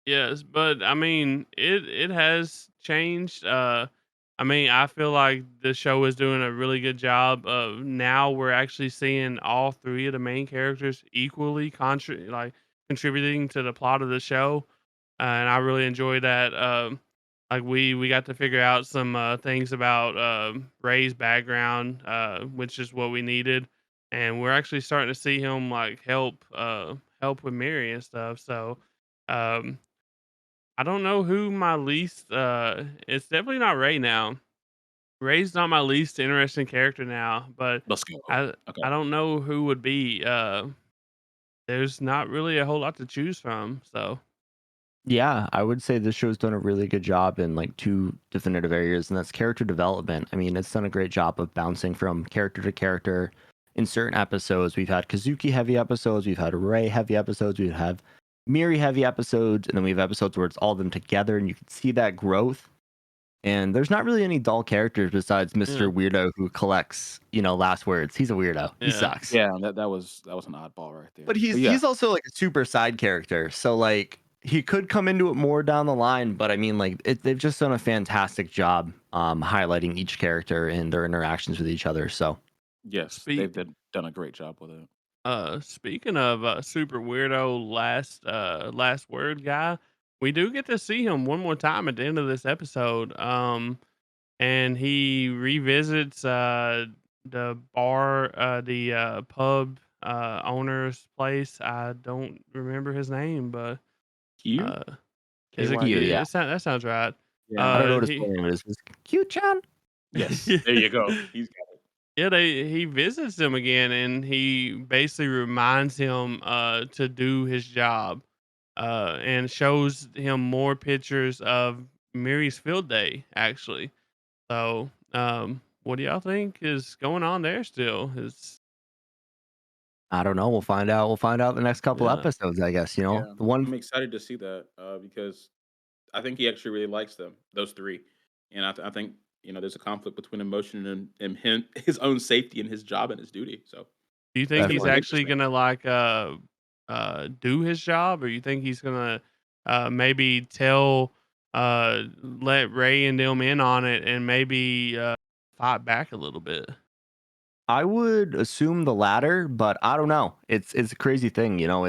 yes, but I mean, it has changed. I mean, I feel like the show is doing a really good job of now we're actually seeing all three of the main characters equally contributing to the plot of the show, and I really enjoy that. Like we got to figure out some things about Ray's background, which is what we needed, and we're actually starting to see him like help with Mary and stuff. So. Um, I don't know who my least it's definitely not Ray now. Ray's not my least interesting character now, but Let's go. I Okay. I don't know who would be. There's not really a whole lot to choose from, so Yeah, I would say this show's done a really good job in like two definitive areas, and that's character development. I mean, it's done a great job of bouncing from character to character. In certain episodes, we've had Kazuki heavy episodes, we've had Ray heavy episodes, we've had Miri heavy episodes, and then we have episodes where it's all of them together, and you can see that growth. And there's not really any dull characters besides yeah. Mr. Weirdo who collects, last words. He's a weirdo. He Yeah. sucks. Yeah, that was an oddball right there. But he's But yeah, he's also like a super side character. So like he could come into it more down the line, but I mean like they've just done a fantastic job highlighting each character and their interactions with each other. So yes, Speak done a great job with it. speaking of super weirdo last word guy, we do get to see him one more time at the end of this episode. And he revisits the pub owner's place. I don't remember his name, but Q? uh is it Q, KYU? yeah. that sounds right. Yeah. I don't know what his He full name is. Is Q-chan? Yes. There you go. He's got it. Yeah, he visits him again, and he basically reminds him to do his job, and shows him more pictures of Mary's field day. Actually, so what do y'all think is going on there? Still, is I don't know. We'll find out. We'll find out the next couple yeah, episodes, I guess. You know, Yeah. the one. I'm excited to see that because I think he actually really likes them, those three. And I think, there's a conflict between emotion and him, his own safety and his job and his duty. So do you think that's going he's to be Definitely. actually interesting. gonna like do his job, or you think he's gonna maybe tell let Ray and them in on it, and maybe fight back a little bit? I would assume the latter, but I don't know. It's a crazy thing, you know.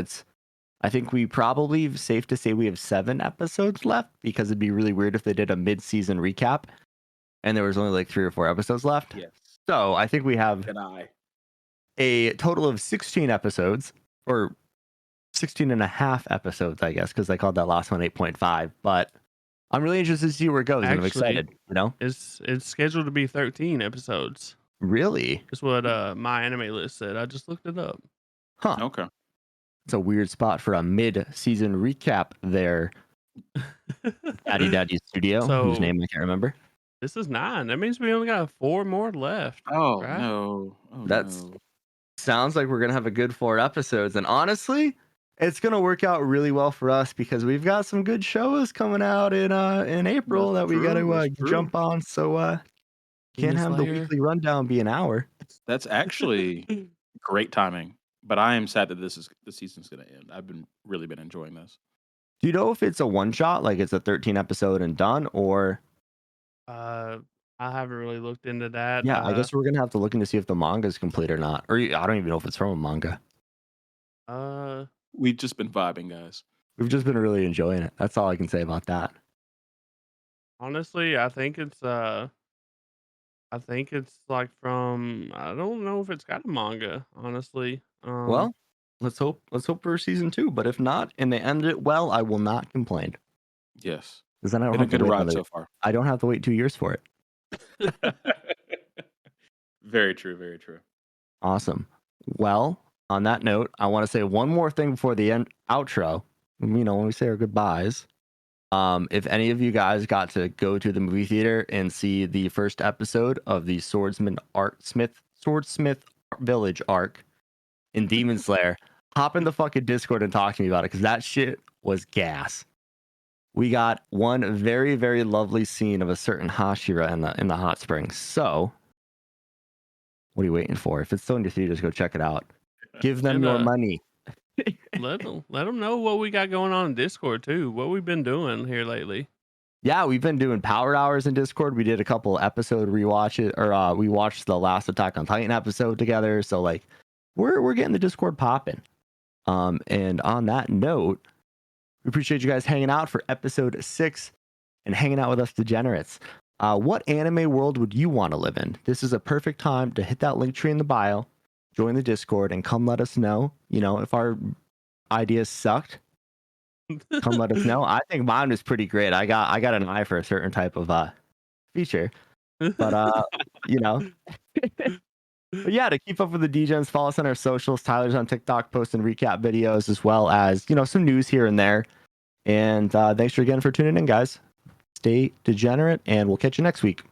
I think we probably safe to say we have 7 episodes left because it'd be really weird if they did a mid-season recap and there was only like 3 or 4 episodes left. Yes. So I think we have And I. a total of 16 episodes, or 16 and a half episodes, I guess, because I called that last one 8.5. But I'm really interested to see where it goes, and I'm Actually, excited. You know, it's scheduled to be 13 episodes. really, Is what my anime list said. I just looked it up. huh? Okay. It's a weird spot for a mid-season recap there. Daddy Studio, whose So name I can't remember. this is 9. That means we only got 4 more left, Oh, right? no. Oh, That's no. sounds like we're gonna have a good 4 episodes, and honestly, it's gonna work out really well for us because we've got some good shows coming out in April That's that we got true. to That's true. jump on. So can't Demon have the Slayer. weekly rundown be an hour. That's actually great timing. But I am sad that the season's going to end. I've really been enjoying this. Do you know if it's a one shot, like it's a 13 episode and done, or I haven't really looked into that. yeah? I guess we're gonna have to look into see if the manga is complete or not, or I don't even know if it's from a manga. Uh, We've just been vibing, guys. We've just been really enjoying it. That's all I can say about that. honestly, I think it's like from. I don't know if it's got a manga. Honestly, Well, let's hope for season 2. But if not, and they end it well, I will not complain Yes. because then I don't Been a have to good wait ride another. so far. I don't have to wait 2 years for it. Very true. Very true. Awesome. Well, on that note, I want to say one more thing before the end outro. You know, when we say our goodbyes, if any of you guys got to go to the movie theater and see the first episode of the Swordsmith Village arc in Demon Slayer, hop in the fucking Discord and talk to me about it because that shit was gas. We got one very, very lovely scene of a certain Hashira in the hot springs. So, what are you waiting for? If it's still in your theaters, go check it out. Give them and your money. let them know what we got going on in Discord too. What we've been doing here lately. Yeah, we've been doing power hours in Discord. We did a couple episode rewatches, or we watched the last Attack on Titan episode together. So like, we're getting the Discord popping. And on that note, we appreciate you guys hanging out for episode 6 and hanging out with us degenerates. What anime world would you want to live in? This is a perfect time to hit that link tree in the bio, join the Discord, and come let us know. You know, if our ideas sucked, come let us know. I think mine was pretty great. I got an eye for a certain type of feature, but you know. But yeah, to keep up with the Degens, follow us on our socials. Tyler's on TikTok posting recap videos as well as, you know, some news here and there. And thanks again for tuning in, guys. Stay degenerate, and we'll catch you next week.